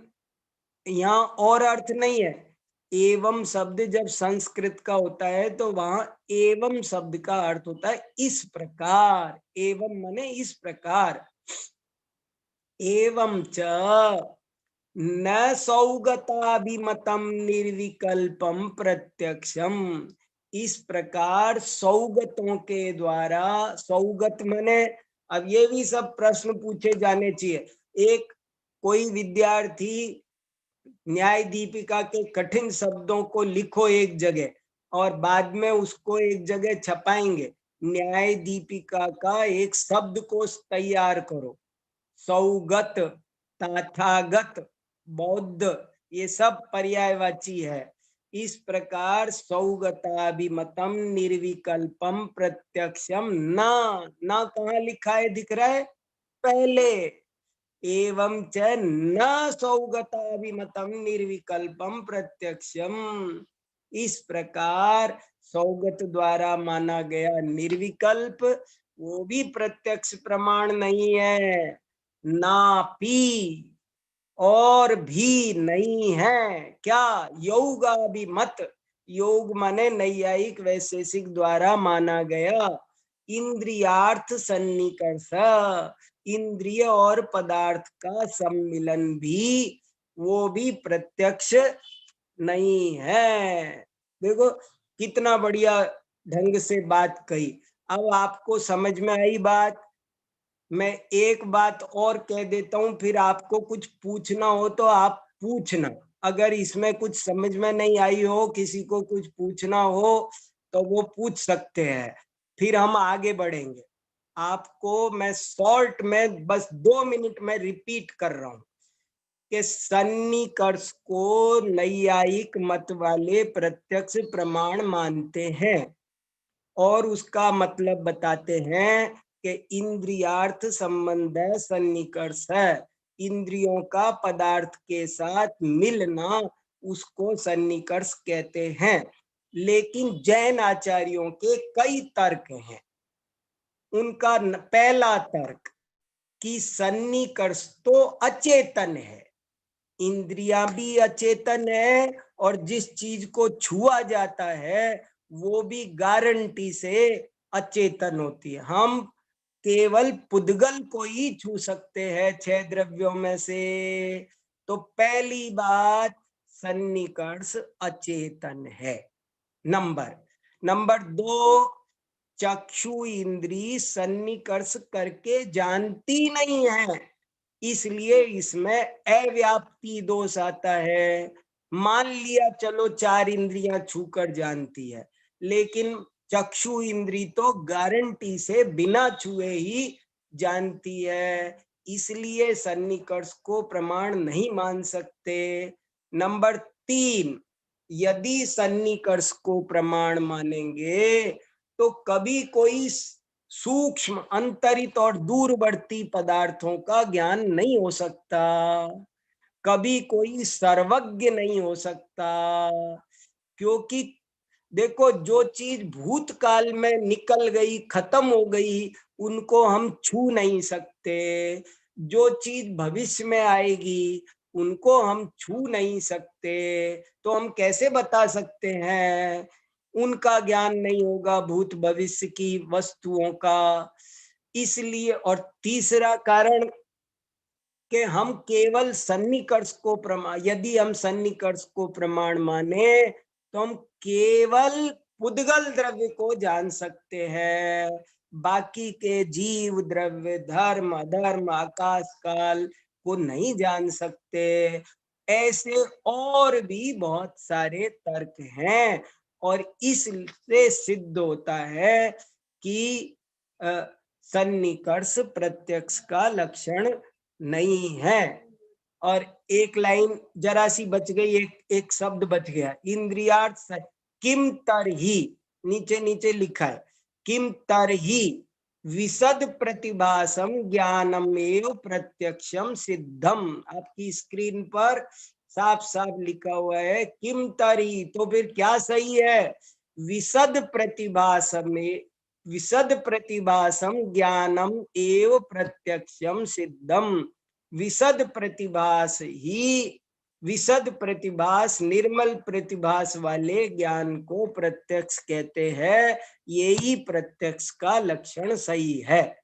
यहाँ और अर्थ नहीं है। एवं शब्द जब संस्कृत का होता है तो वहां एवं शब्द का अर्थ होता है इस प्रकार। एवं माने इस प्रकार। एवं च न सौगताभिमतम निर्विकल्पम प्रत्यक्षम। इस प्रकार सौगतों के द्वारा, सौगत माने, अब ये भी सब प्रश्न पूछे जाने चाहिए। एक कोई विद्यार्थी न्याय दीपिका के कठिन शब्दों को लिखो एक जगह और बाद में उसको एक जगह छपाएंगे। न्याय दीपिका का एक शब्दकोश तैयार करो। सौगत, तथागत, बौद्ध, ये सब पर्यायवाची है। इस प्रकार सौगताभिमतम निर्विकल्पम प्रत्यक्षम ना कहाँ लिखा है, दिख रहा है पहले। एवं च न सौगताभिमतम निर्विकल्पम प्रत्यक्षम। इस प्रकार सौगत द्वारा माना गया निर्विकल्प वो भी प्रत्यक्ष प्रमाण नहीं है, नापी और भी नहीं है। क्या? योगाभिमत, योग माने नैयायिक वैशेषिक द्वारा माना गया इंद्रियार्थ सन्निकर्ष, इंद्रिय और पदार्थ का सम्मिलन भी, वो भी प्रत्यक्ष नहीं है। देखो कितना बढ़िया ढंग से बात कही। अब आपको समझ में आई बात। मैं एक बात और कह देता हूं, फिर आपको कुछ पूछना हो तो आप पूछना। अगर इसमें कुछ समझ में नहीं आई हो, किसी को कुछ पूछना हो तो वो पूछ सकते हैं, फिर हम आगे बढ़ेंगे। आपको मैं शॉर्ट में बस 2 मिनट में रिपीट कर रहा हूं कि सन्निकर्ष को नैयायिक मत वाले प्रत्यक्ष प्रमाण मानते हैं और उसका मतलब बताते हैं कि इंद्रियार्थ संबंध सन्निकर्ष है। इंद्रियों का पदार्थ के साथ मिलना, उसको सन्निकर्ष कहते हैं। लेकिन जैन आचार्यों के कई तर्क हैं। उनका पहला तर्क कि सन्निकर्ष तो अचेतन है, इंद्रियां भी अचेतन है, और जिस चीज को छुआ जाता है वो भी गारंटी से अचेतन होती है। हम केवल पुद्गल को ही छू सकते हैं 6 द्रव्यों में से। तो पहली बात, सन्निकर्ष अचेतन है। नंबर 2, चक्षु इंद्री सन्निकर्ष करके जानती नहीं है, इसलिए इसमें अव्याप्ति दोष आता है। मान लिया चलो 4 इंद्रियां छूकर जानती है, लेकिन चक्षु इंद्री तो गारंटी से बिना छुए ही जानती है, इसलिए सन्निकर्ष को प्रमाण नहीं मान सकते। नंबर 3, यदि सन्निकर्ष को प्रमाण मानेंगे तो कभी कोई सूक्ष्म, अंतरित और दूरवर्ती पदार्थों का ज्ञान नहीं हो सकता, कभी कोई सर्वज्ञ नहीं हो सकता। क्योंकि देखो, जो चीज भूतकाल में निकल गई, खत्म हो गई, उनको हम छू नहीं सकते। जो चीज भविष्य में आएगी उनको हम छू नहीं सकते। तो हम कैसे बता सकते हैं? उनका ज्ञान नहीं होगा, भूत भविष्य की वस्तुओं का। इसलिए, और तीसरा कारण कि हम केवल सन्निकर्ष को प्रमाण, यदि हम सन्निकर्ष को प्रमाण माने तो हम केवल पुद्गल द्रव्य को जान सकते हैं, बाकी के जीव, द्रव्य, धर्म, अधर्म, आकाश काल को नहीं जान सकते। ऐसे और भी बहुत सारे तर्क हैं, और इससे सिद्ध होता है कि सन्निकर्ष प्रत्यक्ष का लक्षण नहीं है। और एक लाइन जरा सी बच गई, एक शब्द बच गया, इंद्रियार्थ किम तरही, नीचे नीचे लिखा है किम तरही विशद प्रतिभासम ज्ञानमेव प्रत्यक्षम सिद्धम। आपकी स्क्रीन पर साफ साफ लिखा हुआ है किम तरी, तो फिर क्या सही है? विशद प्रतिभासम ज्ञानम एव प्रत्यक्षम सिद्धम। विशद प्रतिभास ही, विशद प्रतिभास, निर्मल प्रतिभास वाले ज्ञान को प्रत्यक्ष कहते हैं, यही प्रत्यक्ष का लक्षण सही है।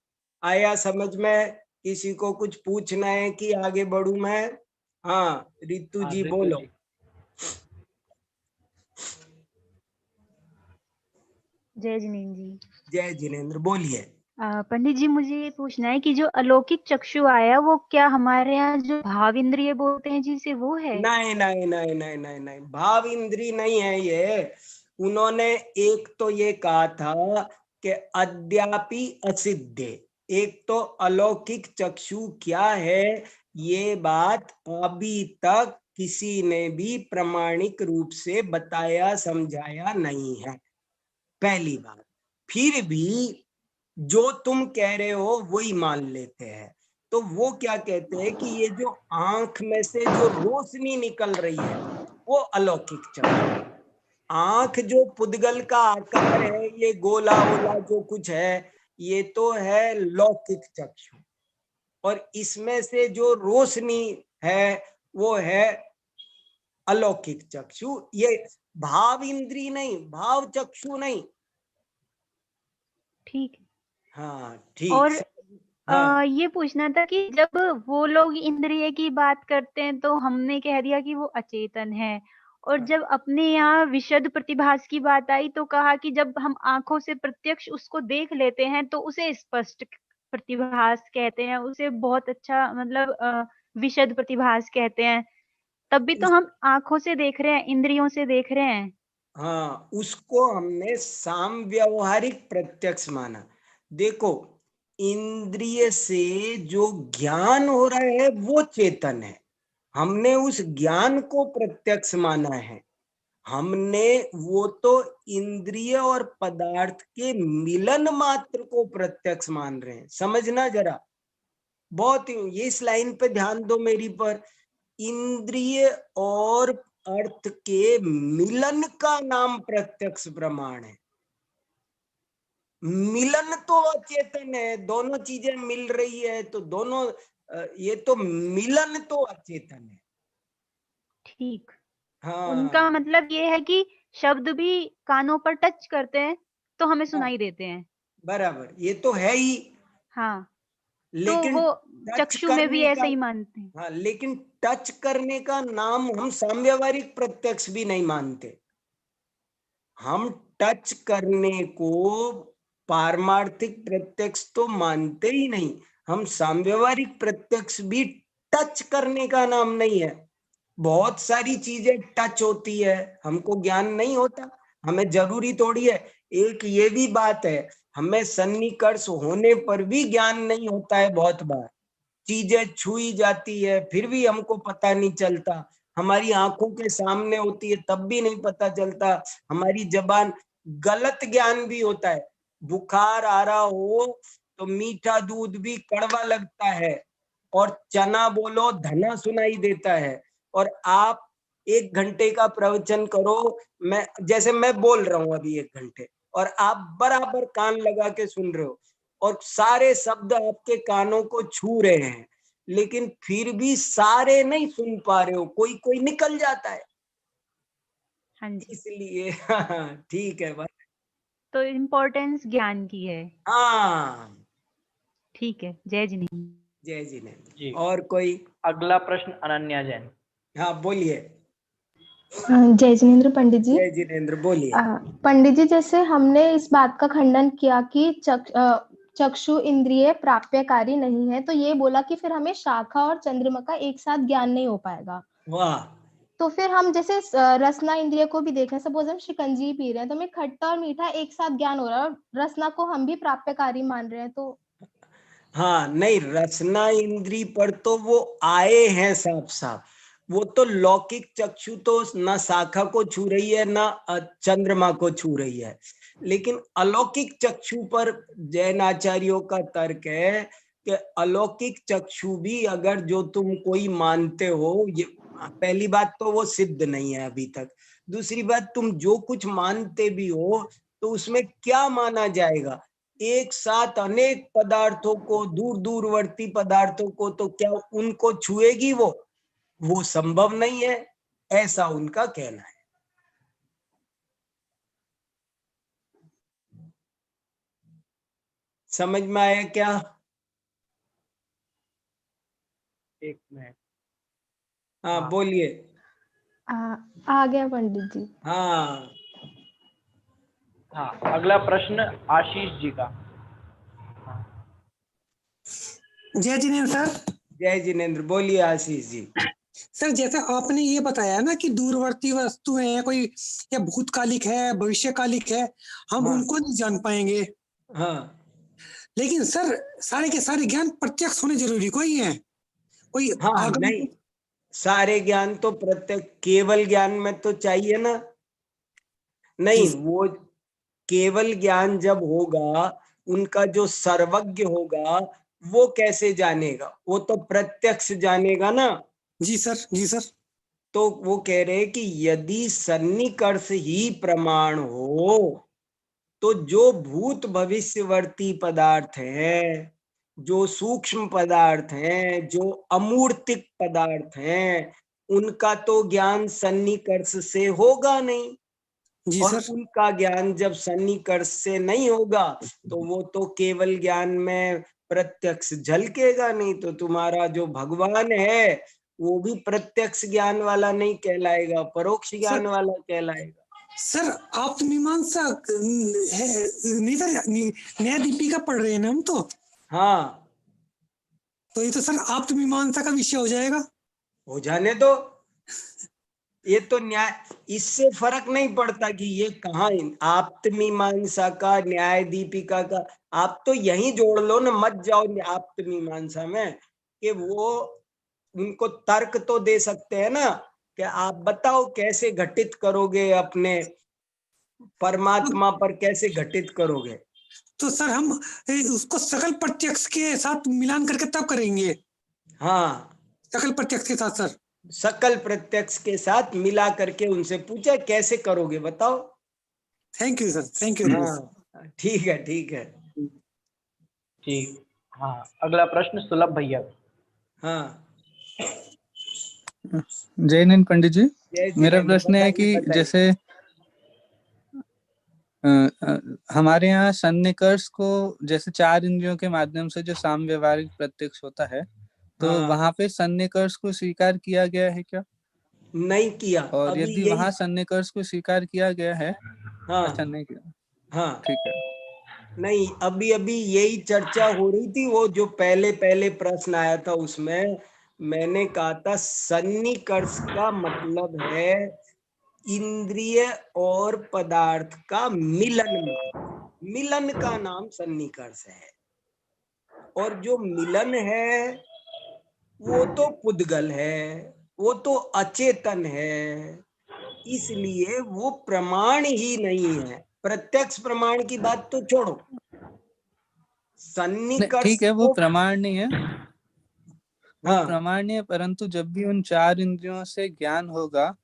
आया समझ में? किसी को कुछ पूछना है कि आगे बढ़ूं मैं? हाँ रितु जी बोलो। जय जिनेन्द्र जी। जय जिनेन्द्र, बोलिए। पंडित जी, मुझे ये पूछना है कि जो अलौकिक चक्षु आया वो क्या हमारे यहाँ जो भाव इंद्रिय बोलते हैं जिसे वो है? नहीं नहीं नहीं नहीं नहीं नहीं, भाव इंद्री नहीं है ये। उन्होंने एक तो ये कहा था कि अद्यापि असिद्धे, एक तो अलौकिक चक्षु क्या है ये बात अभी तक किसी ने भी प्रामाणिक रूप से बताया समझाया नहीं है, पहली बात। फिर भी जो तुम कह रहे हो वही मान लेते हैं। तो वो क्या कहते हैं कि ये जो आंख में से जो रोशनी निकल रही है वो अलौकिक चक्षु। आंख जो पुद्गल का आकार है, ये गोला वोला जो कुछ है, ये तो है लौकिक चक्षु। और इसमें से जो रोशनी है वो है अलौकिक चक्षु। ये भाव इंद्री नहीं, भाव चक्षु नहीं। ठीक है। हाँ ठीक। और हाँ ये पूछना था कि जब वो लोग इंद्रिय की बात करते हैं तो हमने कह दिया कि वो अचेतन है, और जब अपने यहाँ विशद प्रतिभास की बात आई तो कहा कि जब हम आंखों से प्रत्यक्ष उसको देख लेते हैं तो उसे स्पष्ट प्रतिभास कहते हैं, उसे बहुत अच्छा मतलब विशद प्रतिभास कहते हैं। तब भी तो हम आंखों से देख रहे हैं, इंद्रियों से देख रहे हैं। हाँ, उसको हमने साम व्यवहारिक प्रत्यक्ष माना। देखो, इंद्रिय से जो ज्ञान हो रहा है वो चेतन है, हमने उस ज्ञान को प्रत्यक्ष माना है। हमने वो तो इंद्रिय और पदार्थ के मिलन मात्र को प्रत्यक्ष मान रहे हैं। समझना जरा, बहुत ये इस लाइन पे ध्यान दो मेरी पर। इंद्रिय और अर्थ के मिलन का नाम प्रत्यक्ष प्रमाण है। मिलन तो अचेतन है, दोनों चीजें मिल रही है तो दोनों, ये तो मिलन तो अचेतन है। ठीक। हाँ उनका मतलब ये है कि शब्द भी कानों पर टच करते हैं तो हमें हाँ, सुनाई देते हैं। बराबर, ये तो है ही। हाँ, तो लेकिन वो टच चक्षु में भी करने का, ऐसे ही मानते हैं। हाँ लेकिन टच करने का नाम हम साम्यवहारिक प्रत्यक्ष भी नहीं मानते। हम टच करने को पारमार्थिक प्रत्यक्ष तो मानते ही नहीं। हम साम्यवहारिक प्रत्यक्ष भी टच करने का नाम नहीं है। बहुत सारी चीजें टच होती है, हमको ज्ञान नहीं होता, हमें जरूरी थोड़ी है। एक ये भी बात है, हमें सन्निकर्ष होने पर भी ज्ञान नहीं होता है। बहुत बार चीजें छुई जाती है फिर भी हमको पता नहीं चलता, हमारी आंखों के सामने होती है तब भी नहीं पता चलता। हमारी जबान, गलत ज्ञान भी होता है। बुखार आ रहा हो तो मीठा दूध भी कड़वा लगता है, और चना बोलो धना सुनाई देता है। और आप 1 घंटे का प्रवचन करो, मैं जैसे मैं बोल रहा हूं अभी 1 घंटे, और आप बराबर कान लगा के सुन रहे हो और सारे शब्द आपके कानों को छू रहे हैं, लेकिन फिर भी सारे नहीं सुन पा रहे हो, कोई कोई निकल जाता है। हाँ जी। इसलिए ठीक है बात। तो इम्पोर्टेंस ज्ञान की है। हाँ ठीक है। जय जिनेन्द्र। जय जी ने। जी। और कोई? अगला प्रश्न अनन्या जैन। हाँ बोलिए। जय जिनेन्द्र पंडित जी। जय जिनेन्द्र बोलिए। पंडित जी, जैसे हमने इस बात का खंडन किया कि चक्षु इंद्रिय प्राप्यकारी नहीं है, तो ये बोला कि फिर हमें शाखा और चंद्रमा का एक साथ ज्ञान नहीं हो पाएगा। वाह। तो फिर हम जैसे रसना इंद्रिय को भी देख रहे हैं, सपोज हम शिकंजी पी रहे हैं तो हमें खट्टा और मीठा एक साथ ज्ञान हो रहा है, और रसना को हम भी प्राप्यकारी मान रहे हैं, तो हाँ नहीं, रसना इंद्री पर तो वो आए हैं साफ साफ। वो तो लौकिक चक्षु तो ना शाखा को छू रही है ना चंद्रमा को छू रही है, लेकिन अलौकिक चक्षु पर जैन आचार्यों का तर्क है कि अलौकिक चक्षु भी अगर जो तुम कोई मानते हो, ये पहली बात तो वो सिद्ध नहीं है अभी तक। दूसरी बात, तुम जो कुछ मानते भी हो तो उसमें क्या माना जाएगा? एक साथ अनेक पदार्थों को, दूर दूरवर्ती पदार्थों को, तो क्या उनको छुएगी वो संभव नहीं है, ऐसा उनका कहना है। समझ में आया क्या? एक मिनट। हाँ हाँ। बोलिए। आ गया पंडित जी। हाँ हाँ, अगला प्रश्न आशीष जी का। जय जिनेन्द्र सर। जय जिनेन्द्र, बोलिए आशीष जी। सर जैसे आपने ये बताया ना कि दूरवर्ती वस्तुएं हैं, कोई या भूतकालिक है, भविष्यकालिक है, हम हाँ। उनको नहीं जान पाएंगे। हाँ लेकिन सर सारे के सारे ज्ञान प्रत्यक्ष होने जरूरी कोई है? कोई हाँ नहीं, सारे ज्ञान तो प्रत्यक्ष, केवल ज्ञान में तो चाहिए ना। नहीं, वो केवल ज्ञान जब होगा, उनका जो सर्वज्ञ होगा वो कैसे जानेगा? वो तो प्रत्यक्ष जानेगा ना। जी सर, जी सर। तो वो कह रहे हैं कि यदि सन्निकर्ष ही प्रमाण हो तो जो भूत भविष्यवर्ती पदार्थ हैं, जो सूक्ष्म पदार्थ हैं, जो अमूर्तिक पदार्थ हैं, उनका तो ज्ञान सन्निकर्ष से होगा नहीं। जी और सर। उनका ज्ञान जब सन्निकर्ष से नहीं होगा तो वो तो केवल ज्ञान में प्रत्यक्ष झलकेगा नहीं। तो तुम्हारा जो भगवान है वो भी प्रत्यक्ष ज्ञान वाला नहीं कहलाएगा, परोक्ष ज्ञान वाला कहलाएगा। सर आप तो मीमांसा है नहीं सर, न्याय दीपिका पढ़ रहे हैं ना हम तो। हाँ, तो ये तो सर आप तो मीमांसा का विषय हो जाएगा। हो जाने दो। ये तो न्याय, इससे फर्क नहीं पड़ता कि ये कहाँ, आप्तमीमांसा का, न्याय दीपिका का, आप तो यही जोड़ लो ना, मत जाओ आप्तमीमांसा में कि वो उनको तर्क तो दे सकते हैं ना कि आप बताओ कैसे घटित करोगे, अपने परमात्मा पर कैसे घटित करोगे। तो सर हम उसको सकल प्रत्यक्ष के साथ मिलान करके तब करेंगे। हाँ, सकल प्रत्यक्ष के साथ सर। सकल प्रत्यक्ष के साथ मिला करके उनसे पूछा कैसे करोगे बताओ। Thank you sir, thank you. हाँ ठीक है, ठीक है। ठीक। हाँ, अगला प्रश्न सुलभ भैया। हाँ जय हिंद पंडित जी। जय मेरा जिनेन्द्र, प्रश्न है कि बताइए। जैसे हमारे यहाँ सन्निकर्ष को जैसे 4 इंद्रियों के माध्यम से जो साम व्यवहारिक प्रत्यक्ष होता है, तो हाँ, वहां पे सन्निकर्ष को स्वीकार किया गया है क्या? नहीं किया और अभी यदि यही। वहां सन्निकर्ष को स्वीकार किया गया है, हाँ अच्छा नहीं किया, हाँ, ठीक है। नहीं, अभी अभी यही चर्चा हो रही थी। वो जो पहले पहले प्रश्न आया था उसमें मैंने कहा था सन्निकर्ष का मतलब है इंद्रिय और पदार्थ का मिलन। मिलन का नाम सन्निकर्ष है। और जो मिलन है वो तो पुद्गल है, वो तो अचेतन है, इसलिए वो प्रमाण ही नहीं है। प्रत्यक्ष प्रमाण की बात तो छोड़ो, सन्निकर्ष ठीक है, वो को। प्रमाण नहीं है, वो हाँ प्रमाण नहीं है, परंतु जब भी उन 4 इंद्रियों से ज्ञान होगा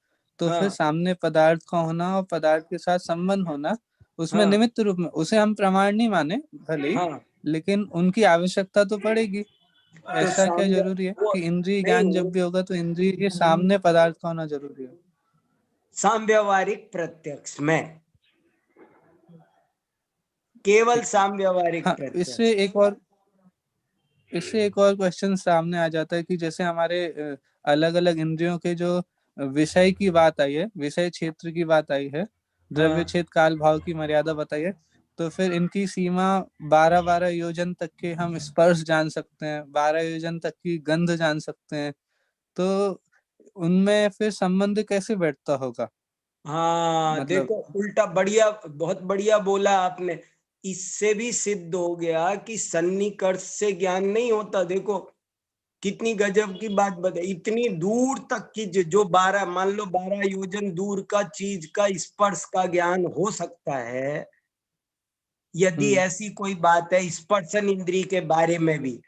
तो फिर हाँ सामने पदार्थ का होना और पदार्थ के साथ संबंध होना, उसमें हाँ निमित्त रूप में उसे हम प्रमाण नहीं माने भले ही, हाँ, लेकिन उनकी आवश्यकता तो पड़ेगी। तो ऐसा क्या साम्य जरूरी है वो कि इंद्रिय नहीं ज्ञान हो, जब भी होगा तो इंद्रिय के सामने पदार्थ का होना जरूरी है? साम्यवारिक प्रत्यक्ष में केवल साम्यवारिक हाँ, प्रत्यक्ष। इससे एक और क्वेश्चन सामने आ जाता है कि जैसे हमारे अलग अलग इंद्रियों के जो विषय की बात आई है, विषय क्षेत्र की बात आई है, द्रव्य हाँ क्षेत्र काल भाव की मर्यादा बताई है, तो फिर इनकी सीमा 12 योजन तक के हम स्पर्श जान सकते हैं, 12 योजन तक की गंध जान सकते हैं। तो उनमें फिर संबंध कैसे बैठता होगा? हाँ मतलब देखो, उल्टा बढ़िया, बहुत बढ़िया बोला आपने। इससे भी सिद्ध हो गया कि सन्निकर्ष से ज्ञान नहीं होता। देखो कितनी गजब की बात बताई, इतनी दूर तक की जो 12, मान लो 12 योजन दूर का चीज का स्पर्श का ज्ञान हो सकता है, यदि ऐसी कोई बात है स्पर्शन इंद्री के बारे में भी।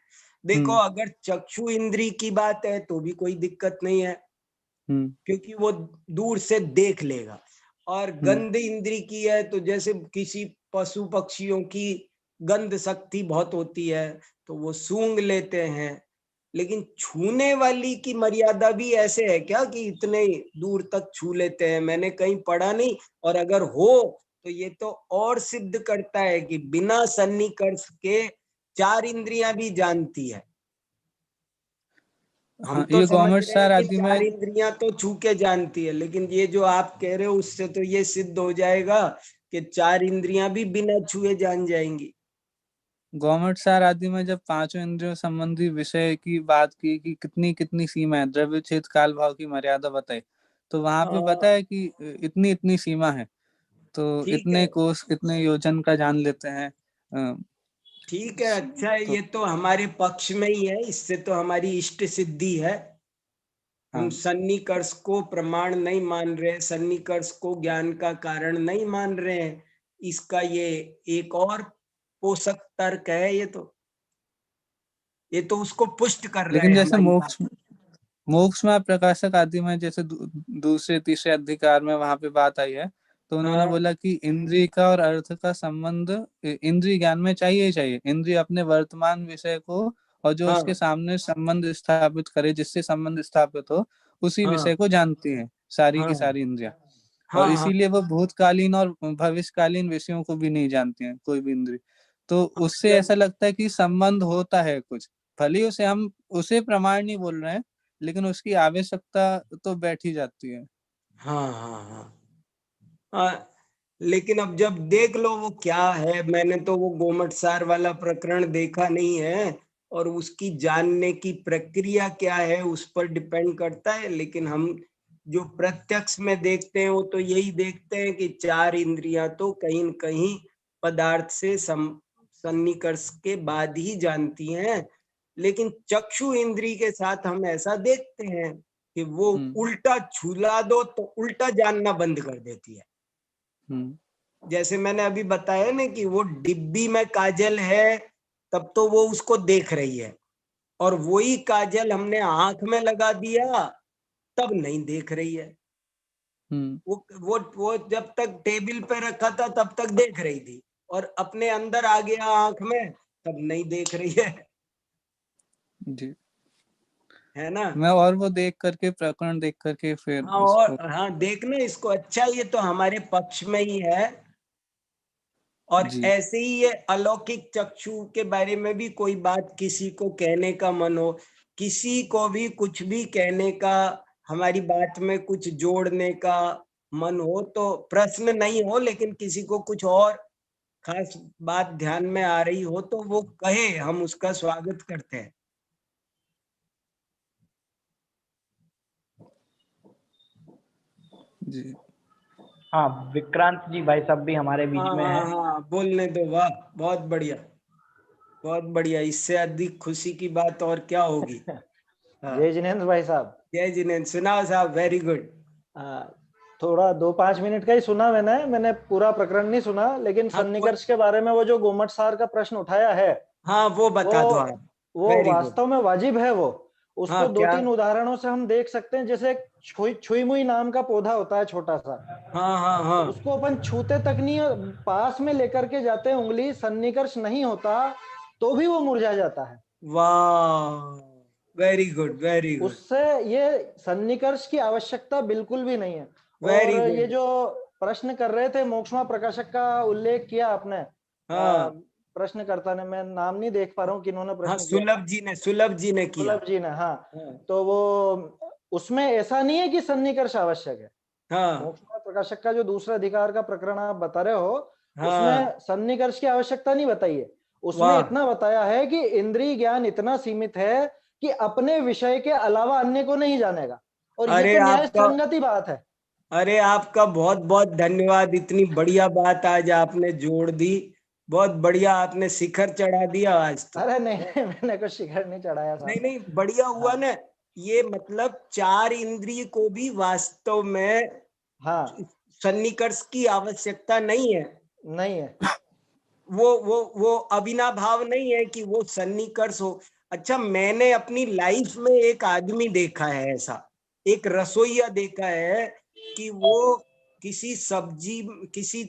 देखो अगर चक्षु इंद्री की बात है तो भी कोई दिक्कत नहीं है, क्योंकि वो दूर से देख लेगा। और गंध इंद्री की है तो जैसे किसी पशु पक्षियों की गंध शक्ति बहुत होती है तो वो सूंघ लेते हैं। लेकिन छूने वाली की मर्यादा भी ऐसे है क्या कि इतने दूर तक छू लेते हैं? मैंने कहीं पढ़ा नहीं। और अगर हो तो ये तो और सिद्ध करता है कि बिना सन्निकर्ष के 4 इंद्रियां भी जानती है। हम हाँ, तो ये समझ गवर्नमेंट रहे हैं सार कि आदि 4 में इंद्रियां तो छू के जानती है, लेकिन ये जो आप कह रहे हो उससे तो ये सिद्ध हो जाएगा कि 4 इंद्रियां भी बिना छुए जान जाएंगी। गवर्नमेंट सार आदि में जब पांचों इंद्रियों संबंधी विषय की बात की कि कितनी कितनी सीमा है, द्रव्य छेद काल भाव की मर्यादा बताई, तो वहां पे बताया कि इतनी इतनी सीमा है, तो ठीक इतने है, कोस कितने योजन का जान लेते हैं। ठीक है, अच्छा है। तो ये तो हमारे पक्ष में ही है, इससे तो हमारी इष्ट सिद्धि है। हम हाँ, सन्निकर्ष को प्रमाण नहीं मान रहे, सन्निकर्ष को ज्ञान का कारण नहीं मान रहे हैं। इसका ये एक और पोषक तर्क है। ये तो उसको पुष्ट कर रहा लेकिन है जैसे हमारी बात। मोक्ष में प्रकाशक आदि में जैसे दूसरे तीसरे अधिकार में वहां पे बात आई है, तो उन्होंने हाँ बोला कि इंद्रिय का और अर्थ का संबंध इंद्रिय ज्ञान में चाहिए ही चाहिए। इंद्रिय अपने वर्तमान विषय को और जो उसके हाँ सामने संबंध स्थापित करे, जिससे संबंध स्थापित हो, उसी हाँ विषय को जानती है सारी की हाँ सारी इंद्रियां। और हाँ हाँ इसीलिए वो भूतकालीन और भविष्यकालीन विषयों को भी नहीं जानती हैं कोई भी इंद्रिय। तो उससे जब ऐसा लगता है कि संबंध होता है कुछ, भले ही उसे हम उसे प्रमाण नहीं बोल रहे हैं, लेकिन उसकी आवश्यकता तो बैठ ही जाती है। हाँ हाँ हाँ हाँ। लेकिन अब जब देख लो वो क्या है, मैंने तो वो गोमटसार वाला प्रकरण देखा नहीं है, और उसकी जानने की प्रक्रिया क्या है उस पर डिपेंड करता है। लेकिन हम जो प्रत्यक्ष में देखते हैं वो तो यही देखते हैं कि 4 इंद्रियां तो कहीं न कहीं पदार्थ से सन्निकर्ष के बाद ही जानती हैं। लेकिन चक्षु इंद्री के साथ हम ऐसा देखते हैं कि वो उल्टा छुला दो तो उल्टा जानना बंद कर देती है। जैसे मैंने अभी बताया ना कि वो डिब्बी में काजल है, तब तो वो उसको देख रही है, और वही काजल हमने आंख में लगा दिया तब नहीं देख रही है। वो जब तक टेबल पे रखा था तब तक देख रही थी, और अपने अंदर आ गया आंख में तब नहीं देख रही है। जी, है ना? मैं और वो देख करके प्रकरण देख करके फिर हाँ, उसको और हाँ देखना इसको, अच्छा ये तो हमारे पक्ष में ही है। और जी ऐसे ही ये अलौकिक चक्षु के बारे में भी कोई बात किसी को कहने का मन हो, किसी को भी कुछ भी कहने का, हमारी बात में कुछ जोड़ने का मन हो, तो प्रश्न नहीं हो लेकिन किसी को कुछ और खास बात ध्यान में आ रही हो तो वो कहे, हम उसका स्वागत करते हैं। जी हाँ, विक्रांत जी भाई साहब भी हमारे बीच हाँ में हाँ है। हाँ, बोलने दो। वाह, बहुत बढ़िया, बहुत बढ़िया। इससे अधिक खुशी की बात और क्या होगी। हाँ, जय जिनेन्द्र भाई साहब। जय जिनेन्द्र। सुनाओ साहब, वेरी गुड। थोड़ा 2-5 मिनट का ही सुना मैंने पूरा प्रकरण नहीं सुना, लेकिन हाँ सन्निकर्ष के बारे में वो जो गोमट सार का प्रश्न उठाया है, हाँ, वो बता दो आप। वो वेरी गुड। वास्तव में वाजिब है। वो उसको हाँ, क्या? 2-3 उदाहरणों से हम देख सकते हैं। जैसे छुई मुई नाम का पौधा होता है छोटा सा, हाँ हाँ हाँ उसको अपन छूते तक नहीं, पास में लेकर के जाते हैं उंगली, सन्निकर्ष नहीं होता तो भी वो मुरझा जाता है। वाह, वेरी गुड, वेरी गुड, उससे ये सन्निकर्ष की आवश्यकता बिल्कुल भी नहीं है। और वेरी ये गुड। जो प्रश्न कर रहे थे, मोक्षमा प्रकाशक का उल्लेख किया आपने, हाँ प्रश्नकर्ता ने, मैं नाम नहीं देख पा रहा हूँ किन्होंने हाँ, प्रश्न किया। सुलभ जी ने किया। सुलभ जी ने, हाँ। हाँ तो वो उसमें ऐसा नहीं है कि सन्निकर्ष आवश्यक है। हाँ मोक्षमा प्रकाशक का जो दूसरा अधिकार का प्रकरण आप बता रहे हो, हाँ, उसमें सन्निकर्ष की आवश्यकता नहीं बताई है। उसमें वाह, इतना बताया है कि इंद्रिय ज्ञान इतना सीमित है कि अपने विषय के अलावा अन्य को नहीं जानेगा। और अरे ये तो न्याय आपका संगत ही बात है। अरे आपका बहुत बहुत धन्यवाद, इतनी बढ़िया बात आज आपने जोड़ दी, बहुत बढ़िया, आपने शिखर चढ़ा दिया आज तो। अरे नहीं नहीं, मैंने कुछ शिखर नहीं चढ़ाया नहीं साहब। नहीं, बढ़िया हुआ हाँ ना। ये मतलब चार इंद्रिय को भी वास्तव में हाँ, सन्निकर्ष की आवश्यकता नहीं है। नहीं है। वो अविनाभाव नहीं है कि वो सन्निकर्ष हो। अच्छा, मैंने अपनी लाइफ में एक आदमी देखा है ऐसा, एक रसोइया देखा है कि वो किसी सब्जी, किसी,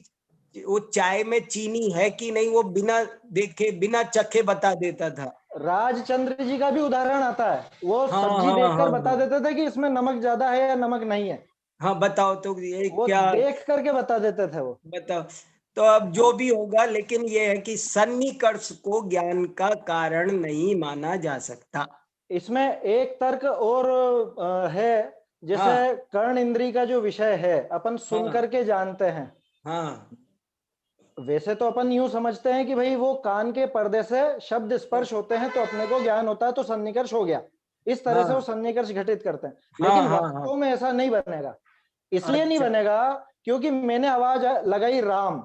वो चाय में चीनी है कि नहीं वो बिना देखे बिना चखे बता देता था। राजचंद्र जी का भी उदाहरण आता है, वो हाँ सब्जी हाँ देखकर हाँ बता हाँ देते थे कि इसमें नमक ज्यादा है या नमक नहीं है। हाँ, बताओ तो ये वो क्या, देख करके बता देते थे वो। बताओ। तो अब जो भी होगा, लेकिन ये है कि सन्निकर्ष को ज्ञान का कारण नहीं माना जा सकता। इसमें एक तर्क और है, जैसे हाँ कर्ण इंद्री का जो विषय है अपन सुन हाँ करके जानते हैं। हाँ वैसे तो अपन यूं समझते हैं कि भाई वो कान के पर्दे से शब्द स्पर्श होते हैं तो अपने को ज्ञान होता है, तो सन्निकर्ष हो गया। इस तरह से वो हाँ सन्निकर्ष घटित करते हैं, हाँ लेकिन हाँ हाँ। वास्तव में ऐसा नहीं बनेगा। इसलिए नहीं अच्छा। बनेगा क्योंकि मैंने आवाज लगाई राम,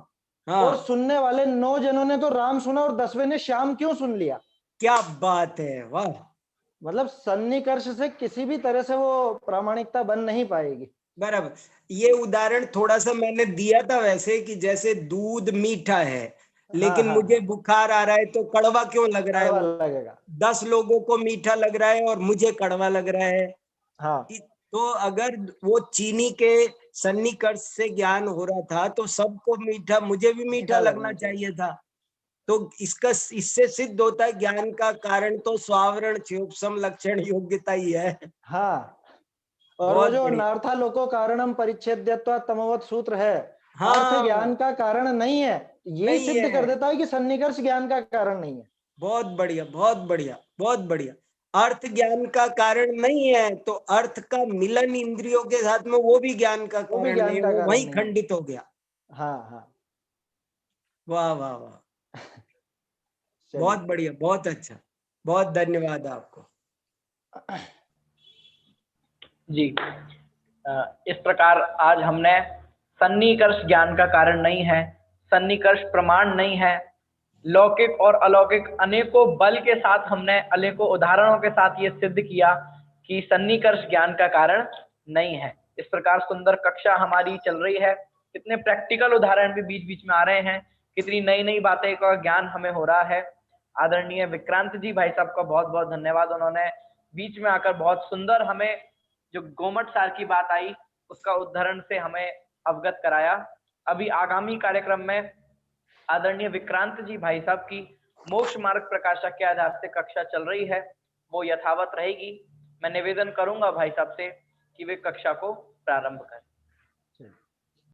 और हाँ, सुनने वाले 9 जनों ने तो राम सुना और 10वें ने श्याम क्यों सुन लिया। क्या बात है, वाह। मतलब सन्निकर्ष से किसी भी तरह से वो प्रामाणिकता बन नहीं पाएगी। बराबर। ये उदाहरण थोड़ा सा मैंने दिया था वैसे, कि जैसे दूध मीठा है हाँ लेकिन हाँ मुझे हाँ, बुखार आ रहा है तो कड़वा क्यों लग रहा है कड़वा वो। लगेगा। 10 लोगों को मीठा लग रहा है और मुझे कड़वा लग रहा है। हाँ तो अगर वो चीनी के सन्निकर्ष से ज्ञान हो रहा था तो सबको मीठा, मुझे भी मीठा मीठा लगना लगना चाहिए। चाहिए था। तो इसका, इससे सिद्ध होता है ज्ञान का कारण तो स्वावरण क्षोभसम लक्षण योग्यता ही है। हाँ, और वो बहुत जो बढ़िया। नार्था लोको कारणम परिच्छेद्यत्वा तमवत सूत्र है, अर्थ हाँ, ज्ञान का कारण नहीं है, ये नहीं सिद्ध है। कर देता है कि सन्निकर्ष ज्ञान का कारण नहीं है। बहुत बढ़िया, बहुत बढ़िया, बहुत बढ़िया। अर्थ ज्ञान का कारण नहीं है तो अर्थ का मिलन इंद्रियों के साथ में वो भी ज्ञान का वो भी कारण नहीं ज्ञान है, का वो कारण वही नहीं है। खंडित हो गया। हाँ हाँ, वाह वाह वाह, बहुत चलिए। बढ़िया, बहुत अच्छा, बहुत धन्यवाद आपको। जी। इस प्रकार आज हमने सन्निकर्ष ज्ञान का कारण नहीं है, सन्निकर्ष प्रमाण नहीं है, लौकिक और अलौकिक अनेकों बल के साथ हमने अनेकों उदाहरणों के साथ ये सिद्ध किया कि सन्निकर्ष ज्ञान का कारण नहीं है। इस प्रकार सुंदर कक्षा हमारी चल रही है, कितने प्रैक्टिकल उदाहरण भी बीच बीच में आ रहे हैं, कितनी नई नई बातें का ज्ञान हमें हो रहा है। आदरणीय विक्रांत जी भाई साहब का बहुत बहुत धन्यवाद, उन्होंने बीच में आकर बहुत सुंदर हमें जो गोमट सार की बात आई उसका उदाहरण से हमें अवगत कराया। अभी आगामी कार्यक्रम में आदरणीय विक्रांत जी भाई साहब की मोक्ष मार्ग प्रकाशक के आधार से कक्षा चल रही है, वो यथावत रहेगी। मैं निवेदन करूंगा भाई साहब से कि वे कक्षा को प्रारंभ करें।